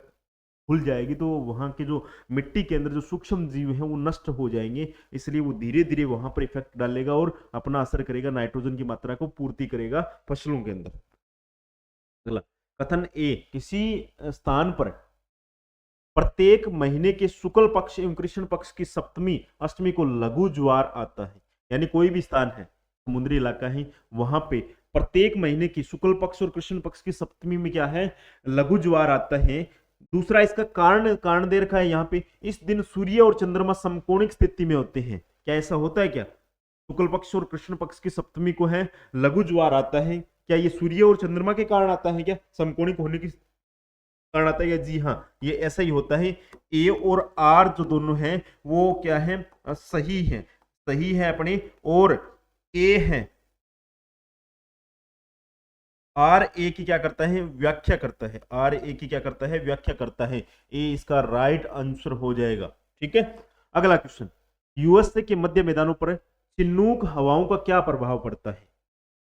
खुल जाएगी तो वहाँ के जो मिट्टी के अंदर जो सूक्ष्म जीव हैं वो नष्ट हो जाएंगे, इसलिए वो धीरे धीरे वहां पर इफेक्ट डालेगा और अपना असर करेगा, नाइट्रोजन की मात्रा को पूर्ति करेगा फसलों के अंदर। अगला कथन ए, किसी स्थान पर प्रत्येक महीने के शुक्ल पक्ष एवं कृष्ण पक्ष की सप्तमी अष्टमी को लघु ज्वार आता है। यानी कोई भी स्थान है, समुद्री इलाका है, वहां पे प्रत्येक महीने की शुक्ल पक्ष और कृष्ण पक्ष की सप्तमी में क्या है, लघु ज्वार आता है। दूसरा इसका कारण कारण दे रखा है यहाँ पे, इस दिन सूर्य और चंद्रमा समकोणिक स्थिति में होते हैं। क्या ऐसा होता है क्या? शुक्ल पक्ष और कृष्ण पक्ष की सप्तमी को है लघु ज्वार आता है, क्या ये सूर्य और चंद्रमा के कारण आता है क्या, समकोणिक होने की कारण आता है या? जी हाँ, ये ऐसा ही होता है। ए और आर जो दोनों हैं वो क्या है, सही है, सही है अपने, और ए है, आर ए की क्या करता है, व्याख्या करता है, आर ए की क्या करता है, व्याख्या करता है। ए इसका राइट आंसर हो जाएगा। ठीक है, अगला क्वेश्चन, यूएसए के मध्य मैदानों पर चिन्नूक हवाओं का क्या प्रभाव पड़ता है?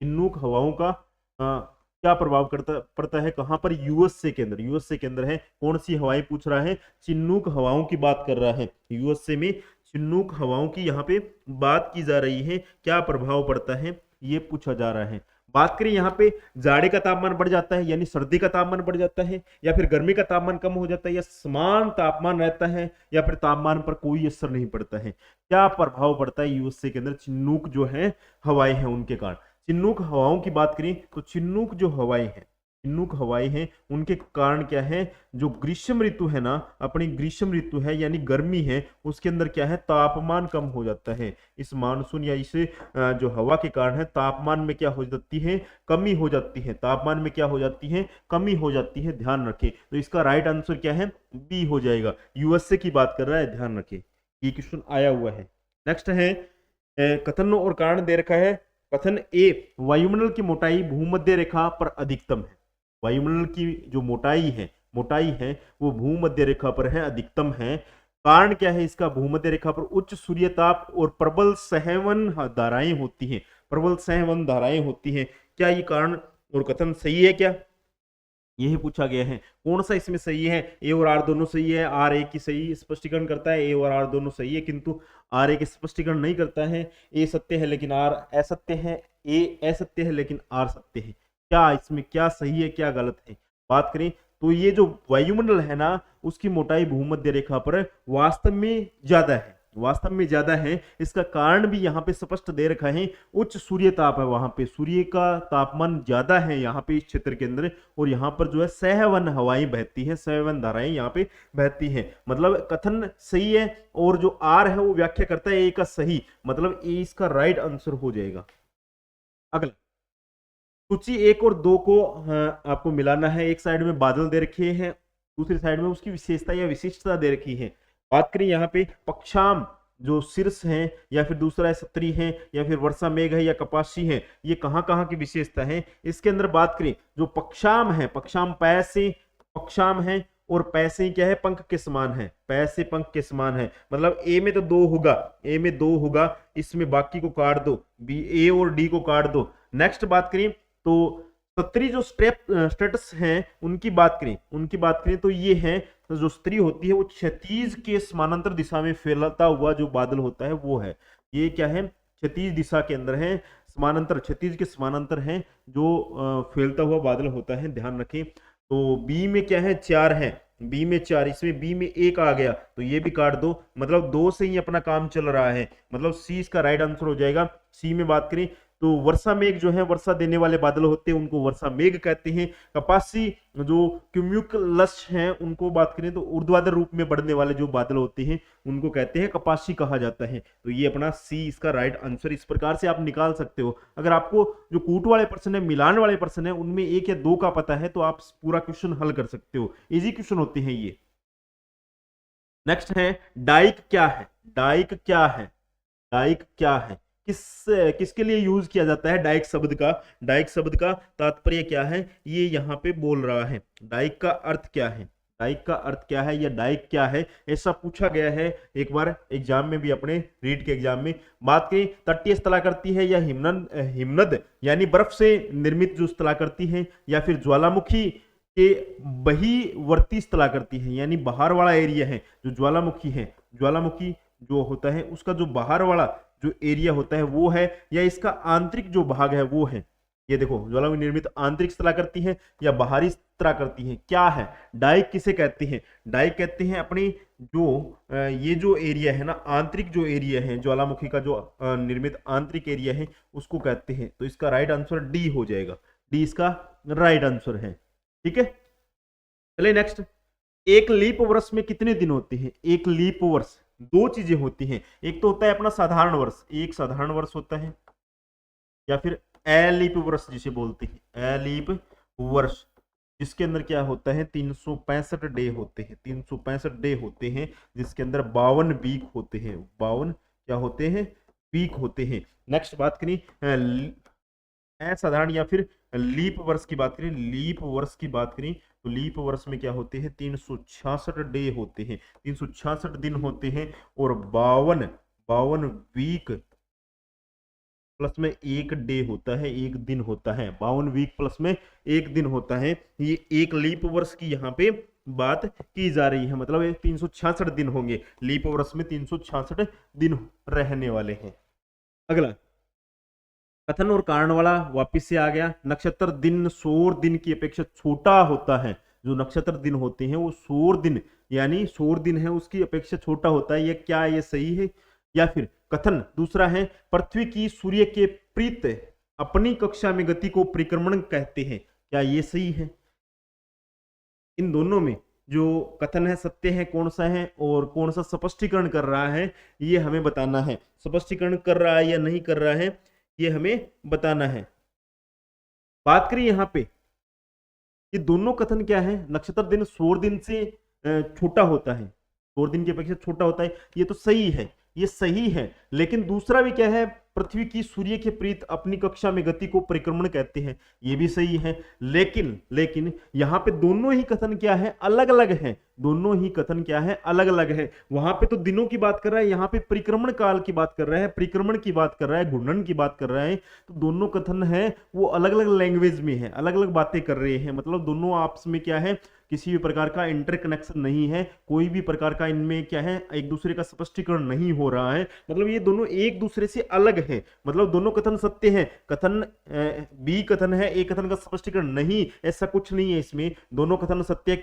चिन्नूक हवाओं का क्या प्रभाव पड़ता है कहां पर? यूएसए के अंदर। यूएसए के अंदर है, कौन सी हवाएं पूछ रहा है? चिन्नूक हवाओं की बात कर रहा है। यूएसए में चिन्नूक हवाओं की यहाँ पे बात की जा रही है, क्या प्रभाव पड़ता है ये पूछा जा रहा है। बात करें यहाँ पे, जाड़े का तापमान बढ़ जाता है यानी सर्दी का तापमान बढ़ जाता है, या फिर गर्मी का तापमान कम हो जाता है, या समान तापमान रहता है, या फिर तापमान पर कोई असर नहीं पड़ता है, क्या प्रभाव पड़ता है यूएसए के अंदर चिन्नूक जो है हवाएं हैं उनके कारण? चिन्नूक हवाओं की बात करें तो चिन्नूक जो हवाएं हैं, चिन्नूक हवाएं हैं, उनके कारण क्या है, जो ग्रीष्म ऋतु है ना, अपनी ग्रीष्म ऋतु है यानी गर्मी है, उसके अंदर क्या है, तापमान कम हो जाता है। इस मानसून या इसे जो हवा के कारण है, तापमान में क्या हो जाती है, कमी हो जाती है। तापमान में क्या हो जाती है, कमी हो जाती है, ध्यान रखें। तो इसका राइट आंसर क्या है, बी हो जाएगा। यूएसए की बात कर रहा है, ध्यान रखें, ये क्वेश्चन आया हुआ है। नेक्स्ट है, कथन और कारण दे रखा है। कथन ए, वायुमंडल की मोटाई भूमध्य रेखा पर अधिकतम है। वायुमंडल की जो मोटाई है वो भूमध्य रेखा पर है, अधिकतम है। कारण क्या है इसका? भूमध्य रेखा पर उच्च सूर्यताप और प्रबल संवहन धाराएं होती हैं, प्रबल संवहन धाराएं होती हैं। क्या ये कारण और कथन सही है क्या? यही पूछा गया है। कौन सा इसमें सही है? ए और आर दोनों सही है, आर ए की सही स्पष्टीकरण करता है, ए और आर दोनों सही है, किंतु आर ए की स्पष्टीकरण नहीं करता है। ए सत्य है लेकिन आर असत्य है, ए असत्य है लेकिन आर सत्य है। क्या इसमें क्या सही है क्या गलत है? बात करें तो ये जो वायुमंडल है ना, उसकी मोटाई भूमध्य रेखा पर वास्तव में ज्यादा है, वास्तव में ज्यादा है। इसका कारण भी यहाँ पे स्पष्ट दे रखा है, उच्च सूर्य ताप है, वहां पे सूर्य का तापमान ज्यादा है यहाँ पे इस क्षेत्र के अंदर, और यहाँ पर जो है सहवन हवाएं बहती हैं, सहवन धाराएं यहाँ पे बहती हैं। मतलब कथन सही है, और जो आर है वो व्याख्या करता है ए का सही, मतलब ए इसका राइट आंसर हो जाएगा। अगला, सूची 1 और 2 को आपको मिलाना है। एक साइड में बादल दे रखे हैं, दूसरी साइड में उसकी विशेषता या विशिष्टता दे रखी है। बात करें यहाँ पे पक्षाम जो शीर्ष है, या फिर दूसरा है सत्री है, या फिर वर्षा मेघ है, या कपाशी है, ये कहाँ कहाँ की विशेषता है इसके अंदर बात करें। जो पक्षाम है, पक्षाम पैसे पक्षाम है, और पैसे क्या है, पंख के समान है, पैसे पंख के समान है। मतलब ए में तो 2 होगा, ए में 2 होगा, इसमें बाकी को काट दो, बी ए और डी को काट दो। नेक्स्ट बात करें तो सत्री जो स्टेटस हैं उनकी बात करें तो ये है, तो जो स्त्री होती है वो क्षैतिज के समानांतर दिशा में फैलता हुआ जो बादल होता है वो है। ये क्या है, क्षैतिज दिशा के अंदर है, समानांतर, क्षैतिज के समानांतर है जो फैलता हुआ बादल होता है, ध्यान रखें। तो बी में क्या है, 4 है, बी में 4, इसमें बी में 1 आ गया तो ये भी काट दो, मतलब 2 से ही अपना काम चल रहा है, मतलब सी इसका राइट आंसर हो जाएगा। सी में बात करें तो वर्षा मेघ जो है, वर्षा देने वाले बादल होते हैं उनको वर्षा मेघ कहते हैं। कपासी जो क्यूम्यूलस हैं उनको बात करें तो ऊर्ध्वाधर रूप में बढ़ने वाले जो बादल होते हैं उनको कहते हैं कपासी कहा जाता है। तो ये अपना सी इसका राइट आंसर इस प्रकार से आप निकाल सकते हो। अगर आपको जो कूट वाले प्रश्न है, मिलान वाले प्रश्न है, उनमें 1 या 2 का पता है तो आप पूरा क्वेश्चन हल कर सकते हो, इजी क्वेश्चन होते हैं ये। नेक्स्ट है, डाइक क्या है? डाइक क्या है? डाइक क्या है? किसके लिए यूज किया जाता है डाइक शब्द का? डाइक शब्द का तात्पर्य क्या है ये यहाँ पे बोल रहा है। डाइक का अर्थ क्या है? डाइक का अर्थ क्या है या डाइक क्या है, ऐसा पूछा गया है एक बार एग्जाम में भी, अपने रीट के एग्जाम में। बात करें तटीय स्थलाकृति है या हिमनद यानी बर्फ से निर्मित जो स्थलाकृति है, या फिर ज्वालामुखी के बहिवर्ती स्थलाकृति है यानी बाहर वाला एरिया है जो ज्वालामुखी है, ज्वालामुखी जो होता है उसका जो बाहर वाला जो एरिया होता है वो है, या इसका आंतरिक जो भाग है वो है। ये देखो, ज्वालामुखी निर्मित आंतरिक स्त्राव करती है या बाहरी स्त्राव करती है, क्या है डाइक किसे कहते हैं? डाइक कहते हैं अपनी जो ये जो एरिया है ना, आंतरिक जो एरिया है ज्वालामुखी का, जो निर्मित आंतरिक एरिया है उसको कहते हैं। तो इसका राइट आंसर डी हो जाएगा, डी इसका राइट आंसर है। ठीक है, चलिए नेक्स्ट। एक लीप वर्ष में कितने दिन होते हैं? एक लीप वर्ष दो चीजें होती हैं, एक तो होता है अपना साधारण वर्ष, एक साधारण वर्ष होता है, या फिर एलीप वर्ष जिसे बोलते हैं, एलीप वर्ष, जिसके अंदर क्या होता है 365 डे होते हैं, 365 डे होते हैं, जिसके अंदर 52 वीक होते हैं, 52 क्या होते हैं? वीक होते हैं। नेक्स्ट बात करें असाधारण या फिर लीप वर्ष की बात करें, लीप वर्ष की बात करें तो लीप वर्ष में क्या होते हैं 366 डे होते हैं, 366 दिन होते हैं, और 52 वीक प्लस में एक डे होता है, एक दिन होता है, 52 वीक प्लस में एक दिन होता है। ये एक लीप वर्ष की यहाँ पे बात की जा रही है, मतलब 366 दिन होंगे, लीप वर्ष में 366 दिन रहने वाले हैं। अगला कथन और कारण वाला वापिस से आ गया। नक्षत्र दिन सौर दिन की अपेक्षा छोटा होता है, जो नक्षत्र दिन होते हैं वो सौर दिन, यानी सौर दिन है उसकी अपेक्षा छोटा होता है, ये क्या ये सही है? या फिर कथन दूसरा है पृथ्वी की सूर्य के प्रीत अपनी कक्षा में गति को परिक्रमण कहते हैं, क्या ये सही है? इन दोनों में जो कथन है सत्य है कौन सा है, और कौन सा स्पष्टीकरण कर रहा है, ये हमें बताना है। स्पष्टीकरण कर रहा है या नहीं कर रहा है, ये हमें बताना है। बात करें यहाँ पे, ये दोनों कथन क्या है, नक्षत्र दिन सौर दिन से छोटा होता है, सौर दिन की अपेक्षा छोटा होता है, ये तो सही है, ये सही है। लेकिन दूसरा भी क्या है, पृथ्वी की सूर्य के प्रीत अपनी कक्षा में गति को परिक्रमण कहते हैं, ये भी सही है। लेकिन लेकिन यहाँ पे दोनों ही कथन क्या है, अलग अलग है, दोनों ही कथन क्या है, अलग अलग है। वहां पे तो दिनों की बात कर रहा है, यहाँ पे परिक्रमण काल की बात कर रहा है, परिक्रमण की बात कर रहा है, घूर्णन की बात कर रहा है। तो दोनों कथन है वो अलग अलग लैंग्वेज में है, अलग अलग बातें कर रहे हैं, मतलब दोनों आपस में क्या है, किसी भी प्रकार का इंटरकनेक्शन नहीं है, कोई भी प्रकार का इनमें क्या है एक दूसरे का स्पष्टीकरण नहीं हो रहा है, मतलब ये दोनों एक दूसरे से अलग है, मतलब दोनों कथन सत्य है। कथन बी कथन है, ए कथन का स्पष्टीकरण नहीं, ऐसा कुछ नहीं है इसमें, दोनों कथन सत्य है,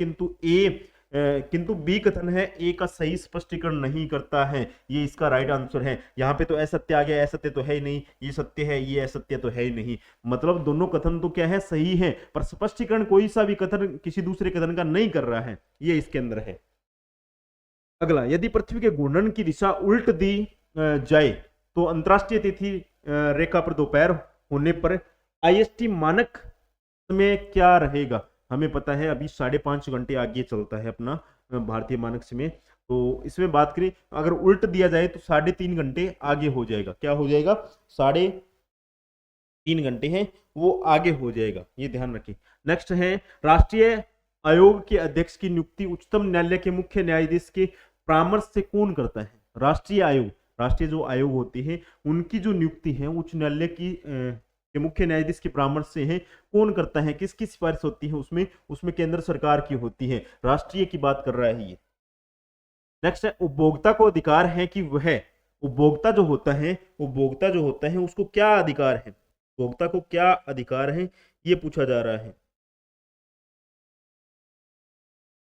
किंतु बी कथन है ए का सही स्पष्टीकरण नहीं करता है, ये इसका राइट आंसर है। यहाँ पे तो असत्य आ गया, असत्य तो है ही नहीं, ये सत्य है, ये असत्य तो है ही नहीं, मतलब दोनों कथन तो क्या है, सही है, पर स्पष्टीकरण कोई सा भी कथन किसी दूसरे कथन का नहीं कर रहा है, ये इसके अंदर है। अगला, यदि पृथ्वी के घूर्णन की दिशा उल्ट दी जाए तो अंतरराष्ट्रीय तिथि रेखा पर दोपहर होने पर आईएसटी मानक समय क्या रहेगा? हमें पता है अभी 5.5 घंटे आगे चलता है अपना भारतीय मानक समय, तो इसमें बात करें अगर उल्ट दिया जाए तो 3.5 घंटे आगे हो जाएगा, क्या हो जाएगा? 3.5 घंटे हैं वो आगे हो जाएगा, ये ध्यान रखें। नेक्स्ट है राष्ट्रीय आयोग के अध्यक्ष की नियुक्ति उच्चतम न्यायालय के मुख्य न्यायाधीश के परामर्श से कौन करता है? राष्ट्रीय आयोग, राष्ट्रीय जो आयोग होते हैं उनकी जो नियुक्ति है उच्च न्यायालय की के मुख्य न्यायाधीश के परामर्श से है, कौन करता है, किसकी सिफारिश होती है उसमें? उसमें केंद्र सरकार की होती है, राष्ट्रीय की बात कर रहा है ये। नेक्स्ट है उपभोक्ता को अधिकार है कि वह, उपभोक्ता जो होता है, उपभोक्ता जो होता है उसको क्या अधिकार है, उपभोक्ता को क्या अधिकार है, ये पूछा जा रहा है।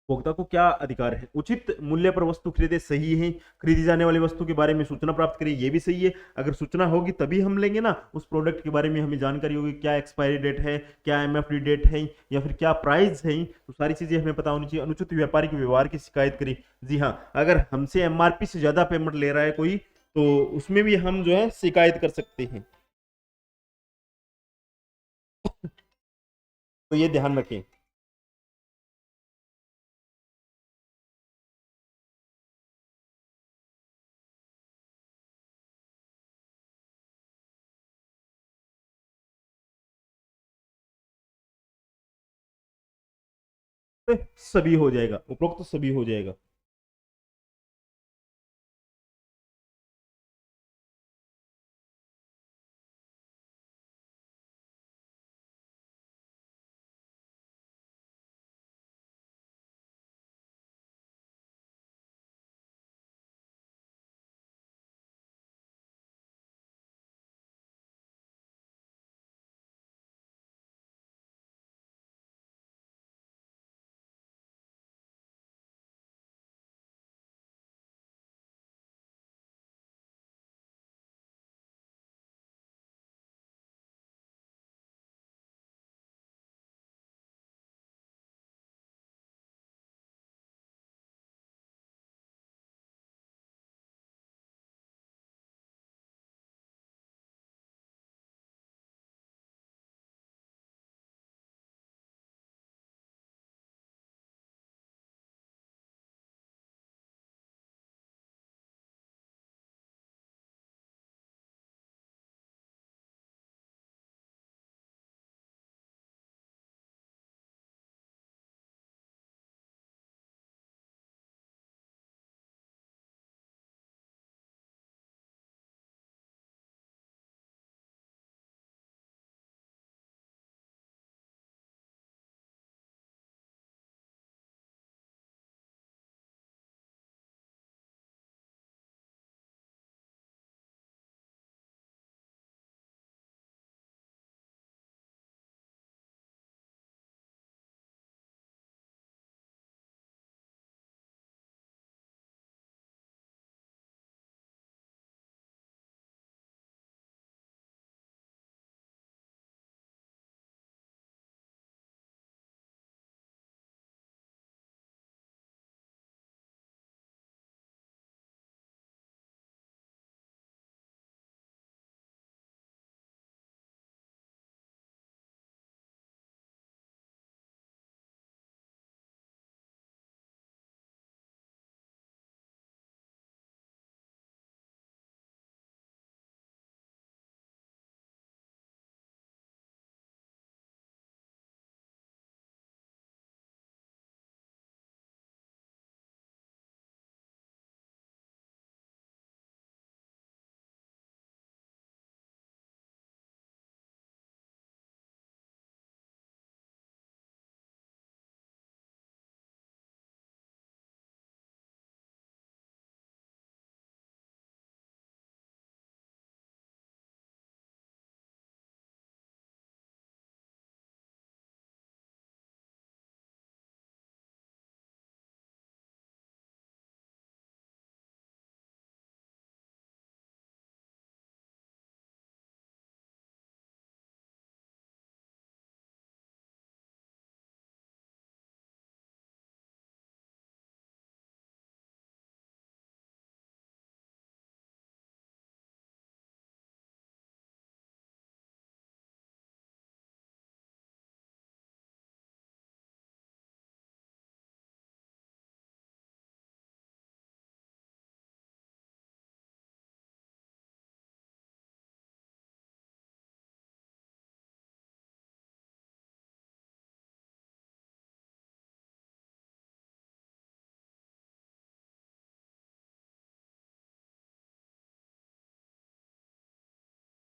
उपभोक्ता को क्या अधिकार है? उचित मूल्य पर वस्तु खरीदे, सही है। खरीदी जाने वाली वस्तु के बारे में सूचना प्राप्त करें, ये भी सही है। अगर सूचना होगी तभी हम लेंगे ना, उस प्रोडक्ट के बारे में हमें जानकारी होगी, क्या एक्सपायरी डेट है, क्या एमएफडी डेट है, या फिर क्या प्राइस है, तो सारी चीजें हमें पता होनी चाहिए। अनुचित व्यापारिक व्यवहार की शिकायत करें, जी हाँ, अगर हमसे एमआरपी से ज्यादा पेमेंट ले रहा है कोई, तो उसमें भी हम जो है शिकायत कर सकते हैं, तो ये ध्यान रखें। सभी हो जाएगा, उपरोक्त सभी हो जाएगा।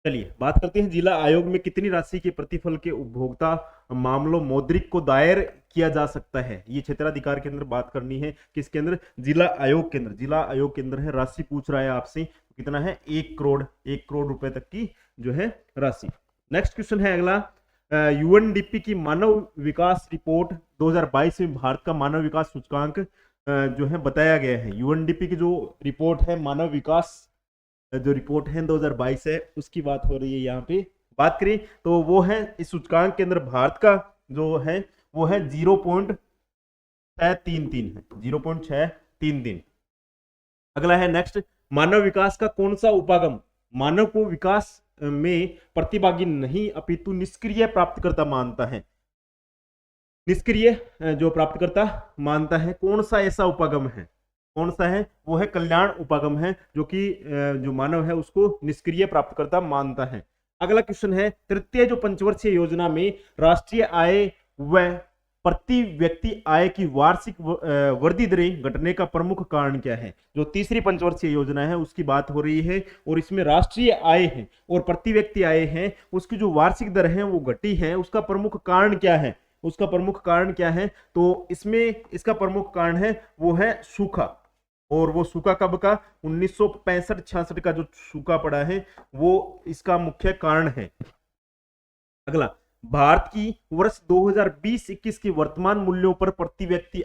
चलिए बात करते हैं, जिला आयोग में कितनी राशि के प्रतिफल के उपभोक्ता मामलों मौद्रिक को दायर किया जा सकता है। ये क्षेत्राधिकार के अंदर बात करनी है, किसके अंदर, जिला आयोग के अंदर। जिला आयोग के अंदर है, राशि पूछ रहा है आपसे, कितना है, 1 करोड़ रुपए तक की जो है राशि। नेक्स्ट क्वेश्चन है अगला, यूएनडीपी की मानव विकास रिपोर्ट 2022 में भारत का मानव विकास सूचकांक जो है बताया गया है। यूएनडीपी की जो रिपोर्ट है, मानव विकास जो रिपोर्ट है 2022 है, उसकी बात हो रही है। यहाँ पे बात करें तो वो है, इस सूचकांक के अंदर भारत का जो है वो है 0.633 है, 0.633। अगला है नेक्स्ट, मानव विकास का कौन सा उपागम मानव को विकास में प्रतिभागी नहीं अपितु निष्क्रिय प्राप्तकर्ता मानता है। निष्क्रिय जो प्राप्तकर्ता मानता है, कौन सा ऐसा उपागम है, कौन सा है, वो है कल्याण उपागम है, जो कि जो मानव है उसको निष्क्रिय प्राप्तकर्ता मानता है। अगला क्वेश्चन है, तृतीय जो पंचवर्षीय योजना में राष्ट्रीय आय व प्रति व्यक्ति आय की वार्षिक वृद्धि दरें घटने का प्रमुख कारण क्या है। जो तीसरी पंचवर्षीय योजना है उसकी बात हो रही है, और इसमें राष्ट्रीय आय है और प्रति व्यक्ति आय है, उसकी जो वार्षिक दर है वो घटी है, उसका प्रमुख कारण क्या है, उसका प्रमुख कारण क्या है। तो इसमें इसका प्रमुख कारण है वो है सूखा, और वो सूखा कब का, 1965-66 का जो सूखा पड़ा है वो इसका मुख्य कारण है। अगला, भारत की वर्ष 2020-21 की वर्तमान मूल्यों पर प्रति व्यक्ति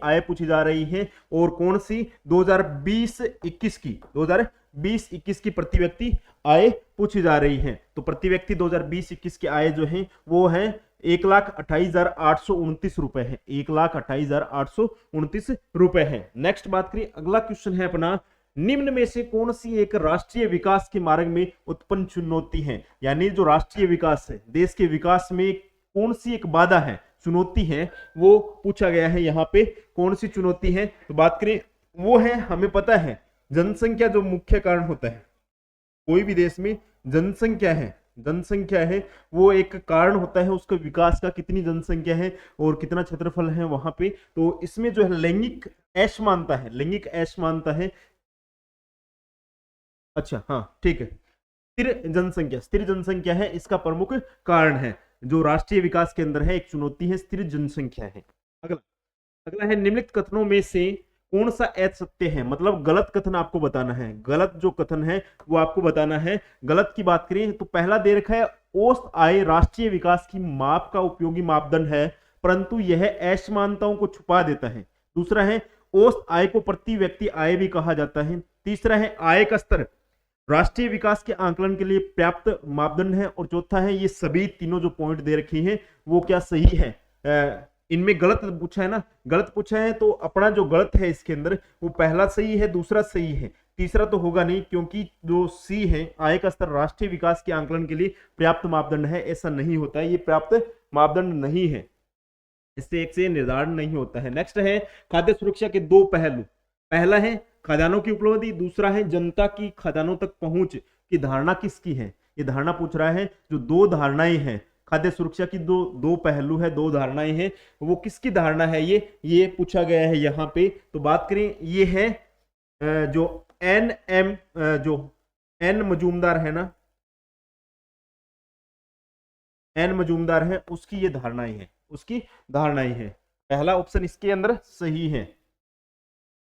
आय पूछी जा रही है, और कौन सी, 2020-21 की प्रति व्यक्ति आय पूछी जा रही है। तो प्रति व्यक्ति 2020-21 की आय जो है वो है 1,28,829 रुपए है, 1,28,829 रुपए है। नेक्स्ट बात करिए, अगला क्वेश्चन है अपना, निम्न में से कौन सी एक राष्ट्रीय विकास के मार्ग में उत्पन्न चुनौती है। यानी जो राष्ट्रीय विकास है, देश के विकास में कौन सी एक बाधा है, चुनौती है, वो पूछा गया है। यहाँ पे कौन सी चुनौती है, तो बात करें वो है, हमें पता है जनसंख्या जो मुख्य कारण होता है, कोई भी देश में जनसंख्या है वो एक कारण होता है उसका विकास का, कितनी जनसंख्या है और कितना क्षेत्रफल है वहां पे। तो इसमें जो है लैंगिक असमानता है, अच्छा हाँ ठीक है, स्थिर जनसंख्या है इसका प्रमुख कारण है। जो राष्ट्रीय विकास के अंदर है एक चुनौती है, स्थिर जनसंख्या है। अगला है, निम्नलिखित कथनों में से कौन सा असत्य है, मतलब गलत कथन आपको बताना है, गलत जो कथन है वो आपको बताना है। गलत की बात करें तो पहला दे रखा है, औसत आय राष्ट्रीय विकास की माप का उपयोगी मापदंड है, परंतु यह असमानताओं को छुपा देता है। दूसरा है, औसत आय को प्रति व्यक्ति आय भी कहा जाता है। तीसरा है, आय का स्तर राष्ट्रीय विकास के आंकलन के लिए पर्याप्त मापदंड है। और चौथा है, ये सभी तीनों जो पॉइंट दे रखी हैं वो क्या सही है। इनमें गलत पूछा है ना, गलत पूछा है तो अपना जो गलत है इसके अंदर वो पहला सही है, दूसरा सही है, तीसरा तो होगा नहीं, क्योंकि जो सी है, आय का स्तर राष्ट्रीय विकास के आंकलन के लिए पर्याप्त मापदंड है, ऐसा नहीं होता है, ये पर्याप्त मापदंड नहीं है, इससे एक से निर्धारण नहीं होता है। नेक्स्ट है, खाद्य सुरक्षा के दो पहलू, पहला है खदानों की उपलब्धि, दूसरा है जनता की खदानों तक पहुंच की धारणा किसकी है। ये धारणा पूछ रहा है, जो दो धारणाएं हैं खाद्य सुरक्षा की, दो पहलू है, दो धारणाएं हैं, वो किसकी धारणा है, ये पूछा गया है यहाँ पे। तो बात करें, ये है जो एन मजूमदार है ना, एन मजूमदार है, उसकी ये धारणाएं हैं, पहला ऑप्शन इसके अंदर सही है।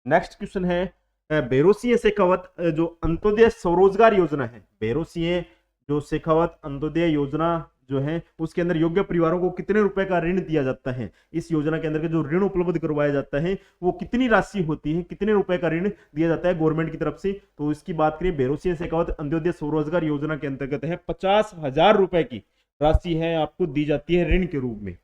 नेक्स्ट क्वेश्चन है, बेरोसिये शेखावत जो अंत्योदय स्वरोजगार योजना है, बेरोसिये जो शेखावत अंत्योदय योजना जो है उसके अंदर योग्य परिवारों को कितने रुपए का ऋण दिया जाता है। इस योजना के अंदर के जो ऋण उपलब्ध करवाया जाता है वो कितनी राशि होती है, कितने रुपए का ऋण दिया जाता है गवर्नमेंट की तरफ से। तो इसकी बात करें, बेरोसिये शेखावत अंत्योदय स्वरोजगार योजना के अंतर्गत है 50,000 रुपए की राशि है आपको दी जाती है ऋण के रूप में।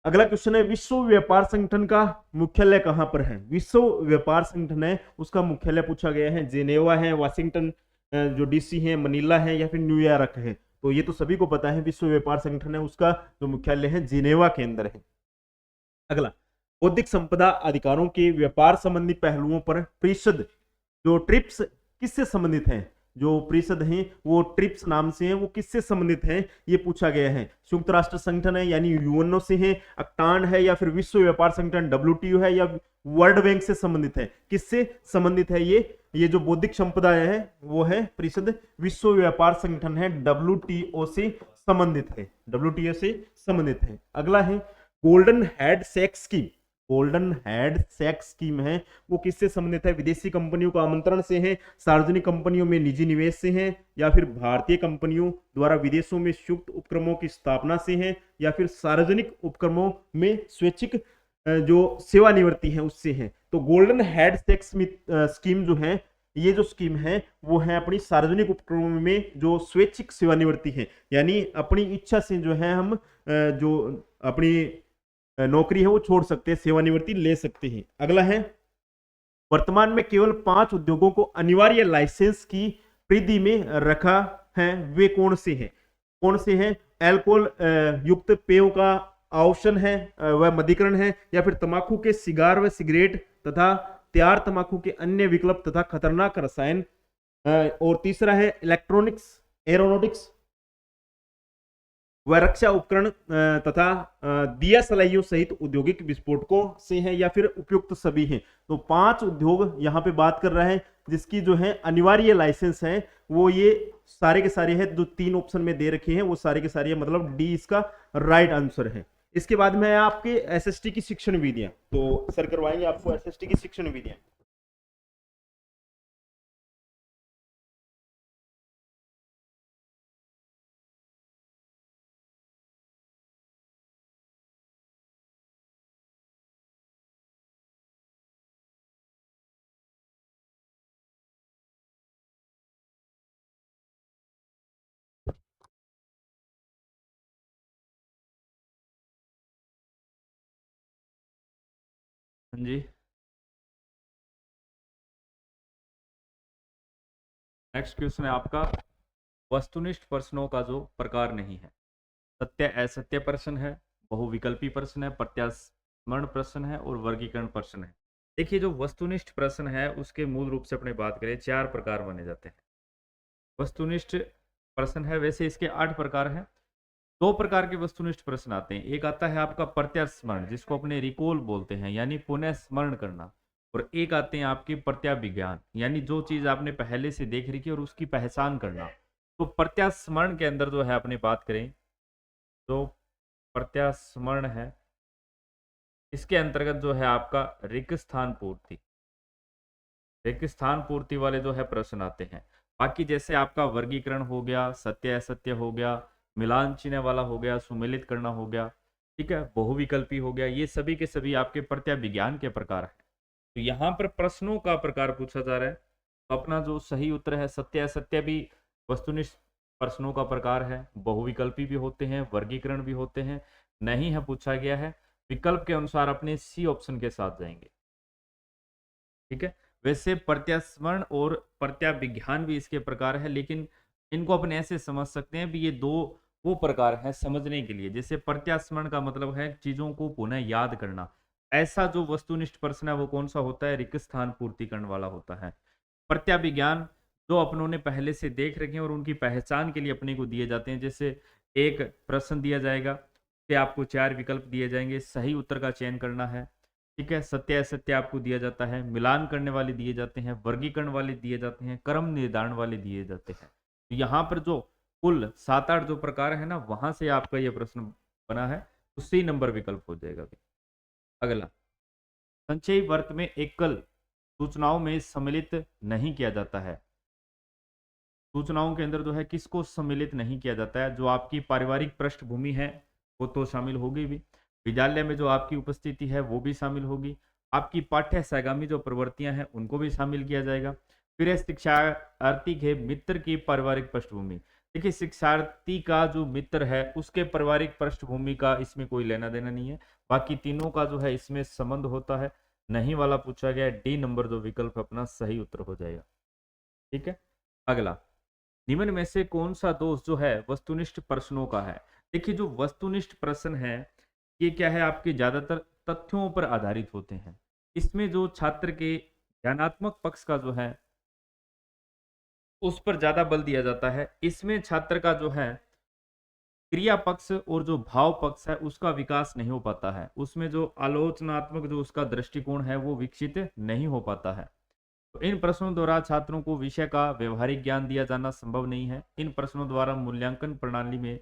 अगला क्वेश्चन है, विश्व व्यापार संगठन का मुख्यालय कहां पर है। विश्व व्यापार संगठन है उसका मुख्यालय पूछा गया है, जेनेवा है, वाशिंगटन जो डीसी है, मनीला है, या फिर न्यूयॉर्क है। तो ये तो सभी को पता है, विश्व व्यापार संगठन है उसका जो मुख्यालय है जिनेवा के अंदर है। अगला, बौद्धिक संपदा अधिकारों के व्यापार संबंधी पहलुओं पर परिषद जो ट्रिप्स किससे संबंधित है, जो परिषद है वो ट्रिप्स नाम से है, वो किससे संबंधित है ये पूछा गया है। संयुक्त राष्ट्र संगठन है यानी यूएनओ से है, अक्टान है, या फिर विश्व व्यापार संगठन WTO है, या वर्ल्ड बैंक से संबंधित है। किससे संबंधित है ये ये जो बौद्धिक संपदा है वो है परिषद विश्व व्यापार संगठन है, WTO से संबंधित है, WTO से संबंधित है। अगला है golden hand shake scheme. Golden hand shake scheme है वो किससे संबंधित है? विदेशी कंपनियों का आमंत्रण से है, सार्वजनिक कंपनियों में निजी निवेश से है, या फिर भारतीय कंपनियों द्वारा विदेशों में संयुक्त उपक्रमों की स्थापना से है, या फिर सार्वजनिक उपक्रमों में स्वैच्छिक जो सेवानिवृत्ति है उससे है। तो गोल्डन हैंड शेक स्कीम जो है, ये जो स्कीम है वो है अपनी सार्वजनिक उपक्रमों में जो स्वैच्छिक सेवानिवृत्ति है, यानी अपनी इच्छा से जो है हम जो अपनी नौकरी है वो छोड़ सकते हैं, सेवानिवृत्ति ले सकते हैं। अगला है वर्तमान में केवल 5 उद्योगों को अनिवार्य लाइसेंस की परिधि में रखा है, वे कौन से हैं? कौन से हैं? अल्कोहल युक्त पेयों का ऑप्शन है वह मदिकरण है, या फिर तंबाकू के सिगार व सिगरेट तथा तैयार तंबाकू के अन्य विकल्प तथा खतरनाक रसायन, और तीसरा है इलेक्ट्रॉनिक्स, एरोनॉटिक्स व रक्षा उपकरण तथा दिया सलाइयों सहित औद्योगिक विस्फोटकों से है, या फिर उपयुक्त सभी हैं। तो 5 उद्योग यहाँ पे बात कर रहा है जिसकी जो है अनिवार्य लाइसेंस है वो ये सारे के सारे हैं, जो 3 ऑप्शन में दे रखे हैं वो सारे के सारे, मतलब डी इसका राइट आंसर है। इसके बाद में आपके एसएसटी की शिक्षण विधियां, तो सर करवाएंगे आपको एसएसटी की शिक्षण विधियां। हाँ जी, नेक्स्ट क्वेश्चन है आपका, वस्तुनिष्ठ प्रश्नों का जो प्रकार नहीं है। सत्य असत्य प्रश्न है, बहुविकल्पी प्रश्न है, प्रत्यास्मरण प्रश्न है और वर्गीकरण प्रश्न है। देखिए जो वस्तुनिष्ठ प्रश्न है उसके मूल रूप से अपने बात करें 4 प्रकार माने जाते हैं। वस्तुनिष्ठ प्रश्न है, वैसे इसके 8 प्रकार हैं। 2 प्रकार के वस्तुनिष्ठ प्रश्न आते हैं। एक आता है आपका प्रत्यास्मरण, जिसको अपने रिकॉल बोलते हैं, यानी पुनः स्मरण करना, और एक आते हैं आपके प्रत्याभिज्ञान, यानी जो चीज आपने पहले से देख रखी और उसकी पहचान करना। तो प्रत्यास्मरण के अंदर जो है अपनी बात करें तो प्रत्यास्मरण है, इसके अंतर्गत जो है आपका रिक्त स्थान पूर्ति, रिक्त स्थान पूर्ति वाले जो है प्रश्न आते हैं। बाकी जैसे आपका वर्गीकरण हो गया, सत्य असत्य हो गया, मिलान चिन्ह वाला हो गया, सुमेलित करना हो गया, ठीक है, बहुविकल्पी हो गया, ये सभी के सभी आपके प्रत्याभिज्ञान के प्रकार है। तो यहाँ पर प्रश्नों का प्रकार पूछा जा रहा है, तो अपना जो सही उत्तर है सत्य असत्य भी वस्तुनिष्ठ प्रश्नों का प्रकार है, बहुविकल्पी भी होते हैं, वर्गीकरण भी होते हैं। नहीं है पूछा गया है, विकल्प के अनुसार अपने सी ऑप्शन के साथ जाएंगे, ठीक है। वैसे प्रत्यास्मरण और प्रत्याभिज्ञान भी इसके प्रकार है, लेकिन इनको अपने ऐसे समझ सकते हैं भी ये दो वो प्रकार है समझने के लिए। जैसे प्रत्यास्मरण का मतलब है चीजों को पुनः याद करना, ऐसा जो वस्तुनिष्ठ प्रश्न है वो कौन सा होता है? रिक्त स्थान पूर्तिकरण वाला होता है। प्रत्याभिज्ञान जो अपनों ने पहले से देख रखे हैं और उनकी पहचान के लिए अपने को दिए जाते हैं। जैसे एक प्रश्न दिया जाएगा कि आपको 4 विकल्प दिए जाएंगे, सही उत्तर का चयन करना है, ठीक है, सत्य असत्य आपको दिया जाता है, मिलान करने वाले दिए जाते हैं, वर्गीकरण वाले दिए जाते हैं, क्रम निर्धारण वाले दिए जाते हैं। तो यहाँ पर जो कुल 7-8 जो प्रकार है ना, वहां से आपका ये प्रश्न बना है, तो सी नंबर विकल्प हो जाएगा। अगला, संचयी वर्ग में एकल सूचनाओं में सम्मिलित नहीं किया जाता है। सूचनाओं के अंदर जो है किसको सम्मिलित नहीं किया जाता है? जो आपकी पारिवारिक पृष्ठभूमि है वो तो शामिल होगी भी, विद्यालय में जो आपकी उपस्थिति है वो भी शामिल होगी, आपकी पाठ्य सहगामी जो प्रवृत्तियां हैं उनको भी शामिल किया जाएगा। फिर शिक्षार्थी के मित्र की पारिवारिक पृष्ठभूमि। देखिए शिक्षार्थी का जो मित्र है उसके पारिवारिक पृष्ठभूमि का इसमें कोई लेना देना नहीं है, बाकी तीनों का जो है इसमें संबंध होता है। नहीं वाला पूछा गया, डी नंबर जो विकल्प अपना सही उत्तर हो जाएगा, ठीक है। अगला, निम्न में से कौन सा दोष जो है वस्तुनिष्ठ प्रश्नों का है? देखिए जो वस्तुनिष्ठ प्रश्न है ये क्या है, आपके ज्यादातर तथ्यों पर आधारित होते हैं। इसमें जो छात्र के ज्ञानात्मक पक्ष का जो है उस पर ज्यादा बल दिया जाता है। इसमें छात्र का जो है क्रिया पक्ष और जो भाव पक्ष है उसका विकास नहीं हो पाता है, उसमें जो आलोचनात्मक जो उसका दृष्टिकोण है वो विकसित नहीं हो पाता है। तो इन प्रश्नों द्वारा छात्रों को विषय का व्यवहारिक ज्ञान दिया जाना संभव नहीं है। इन प्रश्नों द्वारा मूल्यांकन प्रणाली में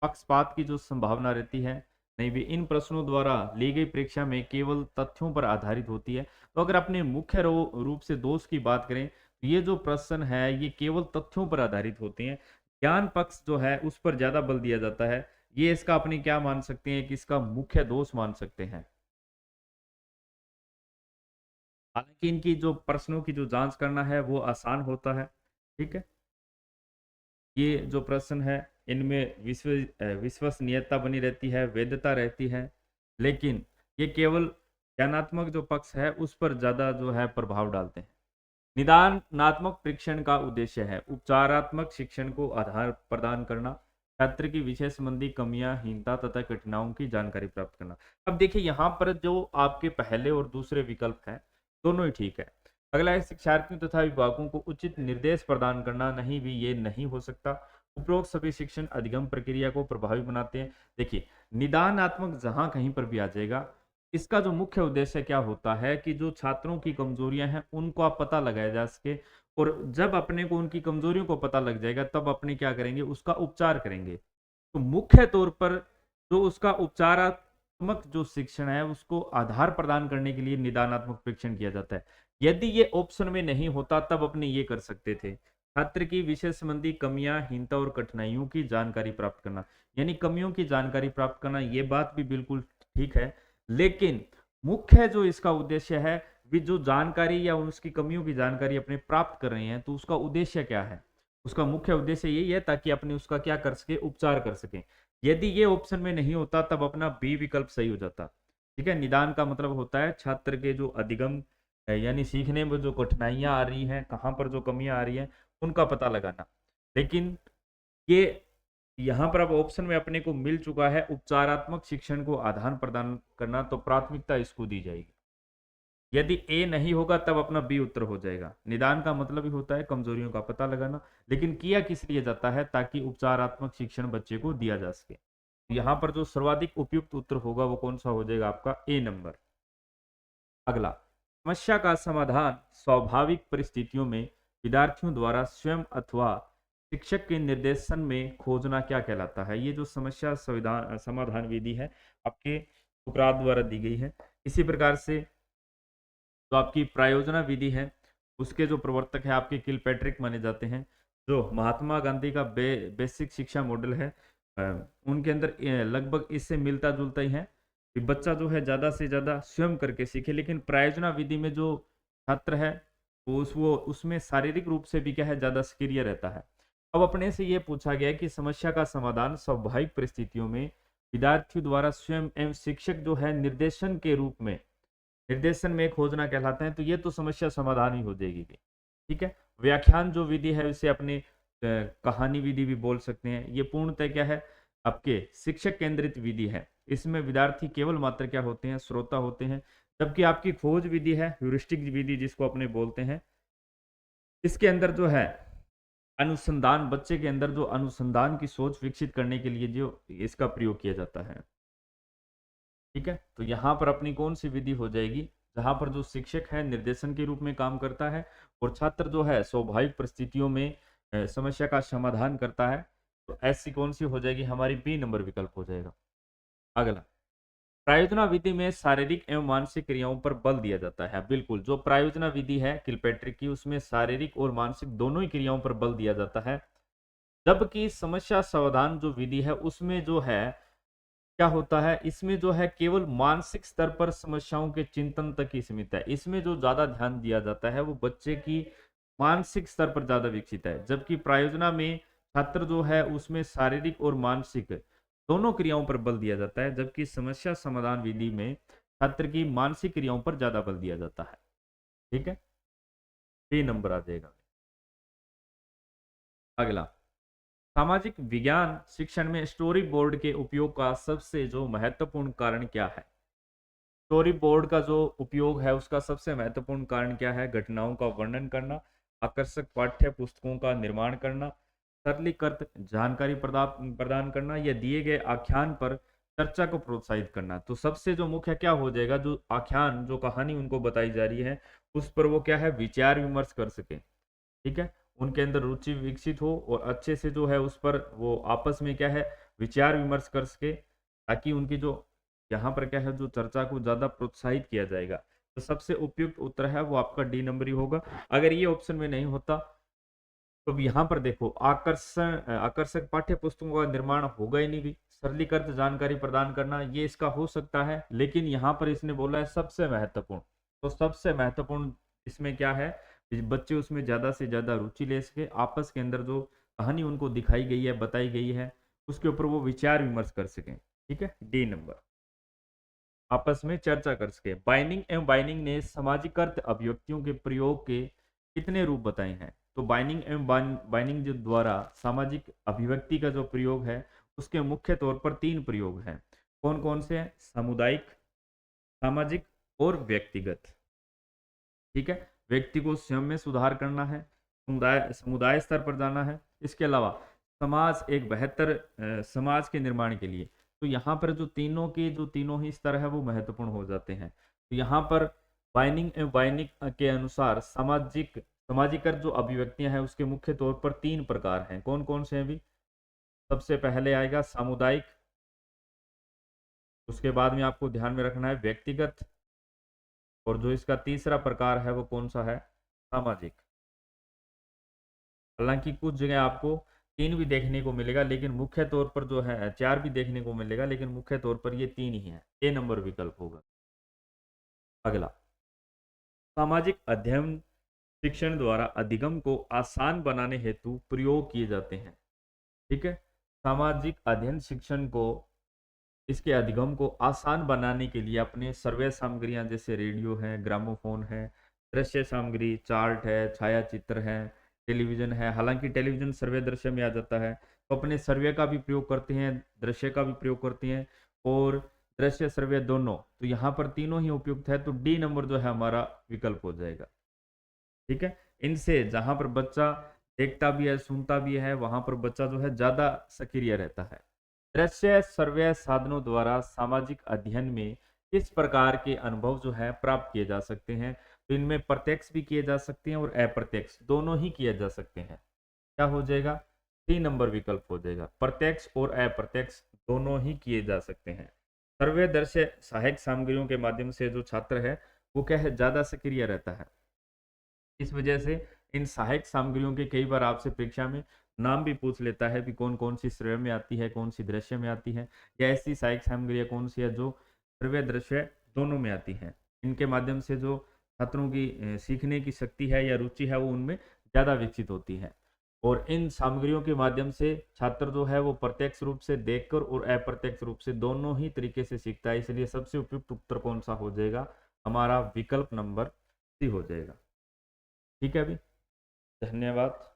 पक्षपात की जो संभावना रहती है नहीं भी। इन प्रश्नों द्वारा ली गई परीक्षा में केवल तथ्यों पर आधारित होती है। तो अगर अपने मुख्य रूप से दोष की बात करें तो ये जो प्रश्न है ये केवल तथ्यों पर आधारित होते हैं। ज्ञान पक्ष जो है उस पर ज्यादा बल दिया जाता है। ये इसका अपने क्या मान सकते हैं कि इसका मुख्य दोष मान सकते हैं। हालांकि इनकी जो प्रश्नों की जो जांच करना है वो आसान होता है। ठीक है, ये जो प्रश्न है इनमें विश्वसनीयता बनी रहती है, वैधता रहती है, लेकिन ये केवल ज्ञानात्मक जो पक्ष है उस पर ज्यादा जो है प्रभाव डालते हैं। निदानात्मक परीक्षण का उद्देश्य है उपचारात्मक शिक्षण को आधार प्रदान करना, छात्र की विषय संबंधी कमियां, हीनता तथा कठिनाइयों की जानकारी प्राप्त करना। अब देखिए यहाँ पर जो आपके पहले और दूसरे विकल्प हैं दोनों ही ठीक है। अगला है शिक्षार्थियों तथा विभागों को उचित निर्देश प्रदान करना, नहीं भी ये नहीं हो सकता। उपरोक्त सभी शिक्षण अधिगम प्रक्रिया को प्रभावी बनाते हैं। देखिए निदानात्मक जहां कहीं पर भी आ जाएगा, इसका जो मुख्य उद्देश्य क्या होता है कि जो छात्रों की कमजोरियां हैं उनको आप पता लगाया जा सके, और जब अपने को उनकी कमजोरियों को पता लग जाएगा तब अपने क्या करेंगे, उसका उपचार करेंगे। तो मुख्य तौर पर जो उसका उपचारात्मक जो शिक्षण है उसको आधार प्रदान करने के लिए निदानात्मक परीक्षण किया जाता है। यदि ये ऑप्शन में नहीं होता तब अपने ये कर सकते थे, छात्र की विषय संबंधी कमियां, हीनता और कठिनाइयों की जानकारी प्राप्त करना, यानी कमियों की जानकारी प्राप्त करना। ये बात भी बिल्कुल ठीक है, लेकिन मुख्य जो इसका उद्देश्य है भी जो जानकारी या उसकी कमियों की जानकारी अपने प्राप्त कर रहे हैं, तो उसका उद्देश्य क्या है, उसका मुख्य उद्देश्य यही है ताकि अपने उसका क्या कर सके, उपचार कर सके। यदि ये ऑप्शन में नहीं होता तब अपना बी विकल्प सही हो जाता। ठीक है, निदान का मतलब होता है छात्र के जो अधिगम यानी सीखने में जो कठिनाइयां आ रही हैं, कहाँ पर जो कमियां आ रही हैं उनका पता लगाना। लेकिन ये यहाँ पर अब ऑप्शन में अपने को मिल चुका है उपचारात्मक शिक्षण को आदान प्रदान करना, तो प्राथमिकता इसको दी जाएगी। यदि ए नहीं होगा तब अपना बी उत्तर हो जाएगा। निदान का मतलब ही होता है कमजोरियों का पता लगाना, लेकिन किया किस लिए जाता है, ताकि उपचारात्मक शिक्षण बच्चे को दिया जा सके। यहाँ पर जो सर्वाधिक उपयुक्त उत्तर होगा वो कौन सा हो जाएगा, आपका ए नंबर। अगला, समस्या का समाधान स्वाभाविक परिस्थितियों में विद्यार्थियों द्वारा स्वयं अथवा शिक्षक के निर्देशन में खोजना क्या कहलाता है। ये जो समस्या समाधान विधि है आपके सुकरात द्वारा दी गई है। इसी प्रकार से जो आपकी प्रायोजना विधि है उसके जो प्रवर्तक है आपके किलपैट्रिक माने जाते हैं, जो महात्मा गांधी का बेसिक शिक्षा मॉडल है। उनके अंदर लगभग इससे मिलता जुलता ही है कि बच्चा जो है ज्यादा से ज्यादा स्वयं करके सीखे, लेकिन प्रायोजना विधि में जो छात्र है वो उसमें शारीरिक रूप से भी क्या है, ज्यादा सक्रिय रहता है। अब अपने से ये पूछा गया है कि समस्या का समाधान स्वाभाविक परिस्थितियों में विद्यार्थियों द्वारा स्वयं एवं शिक्षक जो है निर्देशन में खोजना कहलाता है। तो ये तो समस्या समाधान ही हो जाएगी। ठीक है, व्याख्यान जो विधि है इसे अपने कहानी विधि भी बोल सकते हैं। ये पूर्णतः क्या है, आपके शिक्षक केंद्रित विधि है। इसमें विद्यार्थी केवल मात्र क्या होते हैं, श्रोता होते हैं। जबकि आपकी खोज विधि है, ह्यूरिस्टिक विधि जिसको अपने बोलते हैं, इसके अंदर जो है अनुसंधान, बच्चे के अंदर जो अनुसंधान की सोच विकसित करने के लिए जो इसका प्रयोग किया जाता है। ठीक है, तो यहाँ पर अपनी कौन सी विधि हो जाएगी, जहां पर जो शिक्षक है निर्देशन के रूप में काम करता है और छात्र जो है स्वाभाविक परिस्थितियों में समस्या का समाधान करता है। तो ऐसी कौन सी हो जाएगी, हमारी बी नंबर विकल्प हो जाएगा। अगला, प्रायोजना विधि में शारीरिक एवं मानसिक क्रियाओं पर बल दिया जाता है। बिल्कुल, जो प्रायोजना विधि है किलपैट्रिक की, उसमें शारीरिक और मानसिक दोनों ही क्रियाओं पर बल दिया जाता है। जबकि समस्या समाधान जो विधि है उसमें जो है क्या होता है, इसमें जो है केवल मानसिक स्तर पर समस्याओं के चिंतन तक ही सीमित है। इसमें जो ज्यादा ध्यान दिया जाता है वो बच्चे की मानसिक स्तर पर ज्यादा विकसित है। जबकि प्रायोजना में छात्र जो है उसमें शारीरिक और मानसिक दोनों क्रियाओं पर बल दिया जाता है, जबकि समस्या समाधान विधि में छात्र की मानसिक क्रियाओं पर ज्यादा बल दिया जाता है। ठीक है, 3 नंबर आ जाएगा। अगला, सामाजिक विज्ञान शिक्षण में स्टोरी बोर्ड के उपयोग का सबसे जो महत्वपूर्ण कारण क्या है। स्टोरी बोर्ड का जो उपयोग है उसका सबसे महत्वपूर्ण कारण क्या है, घटनाओं का वर्णन करना, आकर्षक पाठ्य पुस्तकों का निर्माण करना, सरलीकृत जानकारी प्रदान करना, या दिए गए आख्यान पर चर्चा को प्रोत्साहित करना। तो सबसे जो मुख्य क्या हो जाएगा, जो आख्यान, जो कहानी उनको बताई जा रही है, उस पर वो क्या है, विचार विमर्श कर सके। ठीक है, उनके अंदर रुचि विकसित हो और अच्छे से जो है उस पर वो आपस में क्या है, विचार विमर्श कर सके, ताकि उनकी जो यहाँ पर क्या है, जो चर्चा को ज्यादा प्रोत्साहित किया जाएगा। तो सबसे उपयुक्त उत्तर है वो आपका डी नंबर ही होगा। अगर ये ऑप्शन में नहीं होता तो अब यहाँ पर देखो, आकर्षक पाठ्य पुस्तकों का निर्माण होगा ही नहीं भी, सरलीकृत जानकारी प्रदान करना ये इसका हो सकता है, लेकिन यहाँ पर इसने बोला है सबसे महत्वपूर्ण। तो सबसे महत्वपूर्ण इसमें क्या है, बच्चे उसमें ज्यादा से ज्यादा रुचि ले सके, आपस के अंदर जो कहानी उनको दिखाई गई है, बताई गई है, उसके ऊपर वो विचार विमर्श कर सके। ठीक है, डी नंबर, आपस में चर्चा कर सके। बाइनिंग एवं बाइनिंग ने सामाजिक अर्थ अभिव्यक्तियों के प्रयोग के कितने रूप बताए हैं? तो बाइनिंग एवं बाइनिंग जो द्वारा सामाजिक अभिव्यक्ति का जो प्रयोग है, उसके मुख्य तौर पर 3 प्रयोग हैं। कौन कौन से हैं? सामुदायिक, सामाजिक और व्यक्तिगत। ठीक है, व्यक्ति को स्वयं में सुधार करना है, समुदाय समुदाय स्तर पर जाना है, इसके अलावा समाज, एक बेहतर समाज के निर्माण के लिए। तो यहाँ पर जो तीनों ही स्तर है वो महत्वपूर्ण हो जाते हैं। तो यहाँ पर बाइनिंग एवं बाइनिंग के अनुसार सामाजिक जो अभिव्यक्तियां हैं उसके मुख्य तौर पर 3 प्रकार हैं। कौन कौन से हैं भी? सबसे पहले आएगा सामुदायिक, उसके बाद में आपको ध्यान में रखना है व्यक्तिगत, और जो इसका तीसरा प्रकार है वो कौन सा है? सामाजिक। हालांकि कुछ जगह आपको 3 भी देखने को मिलेगा, लेकिन मुख्य तौर पर जो है 4 भी देखने को मिलेगा, लेकिन मुख्य तौर पर ये 3 ही है। ए नंबर विकल्प होगा। अगला, सामाजिक अध्ययन शिक्षण द्वारा अधिगम को आसान बनाने हेतु प्रयोग किए जाते हैं। ठीक है, सामाजिक अध्ययन शिक्षण को, इसके अधिगम को आसान बनाने के लिए अपने सर्वे सामग्रियां जैसे रेडियो है, ग्रामोफोन है, दृश्य सामग्री, चार्ट है, छायाचित्र है, टेलीविजन है। हालांकि टेलीविजन सर्वे दृश्य में आ जाता है, तो अपने सर्वे का भी प्रयोग करते हैं, दृश्य का भी प्रयोग करते हैं, और दृश्य सर्वे दोनों। तो यहाँ पर तीनों ही उपयुक्त है, तो डी नंबर जो है हमारा विकल्प हो जाएगा। ठीक है, इनसे जहां पर बच्चा देखता भी है, सुनता भी है, वहां पर बच्चा जो है ज्यादा सक्रिय रहता है। दृश्य सर्वे साधनों द्वारा सामाजिक अध्ययन में किस प्रकार के अनुभव जो है प्राप्त किए जा सकते हैं? तो इनमें प्रत्यक्ष भी किए जा सकते हैं और अप्रत्यक्ष दोनों ही किए जा सकते हैं। क्या हो जाएगा? 3 नंबर विकल्प हो जाएगा। प्रत्यक्ष और अप्रत्यक्ष दोनों ही किए जा सकते हैं। सर्वे दृश्य सहायक सामग्रियों के माध्यम से जो छात्र है वो क्या है, ज्यादा सक्रिय रहता है। इस वजह से इन सहायक सामग्रियों के कई बार आपसे परीक्षा में नाम भी पूछ लेता है कि कौन कौन सी श्रेय में आती है, कौन सी दृश्य में आती है, या ऐसी सहायक सामग्रियां कौन सी है जो श्रव्य दृश्य दोनों में आती है। इनके माध्यम से जो छात्रों की सीखने की शक्ति है या रुचि है वो उनमें ज्यादा विकसित होती है। और इन सामग्रियों के माध्यम से छात्र जो है वो प्रत्यक्ष रूप से देखकर और अप्रत्यक्ष रूप से दोनों ही तरीके से सीखता है। इसलिए सबसे उपयुक्त उत्तर कौन सा हो जाएगा? हमारा विकल्प नंबर सी हो जाएगा। ठीक है, अभी धन्यवाद।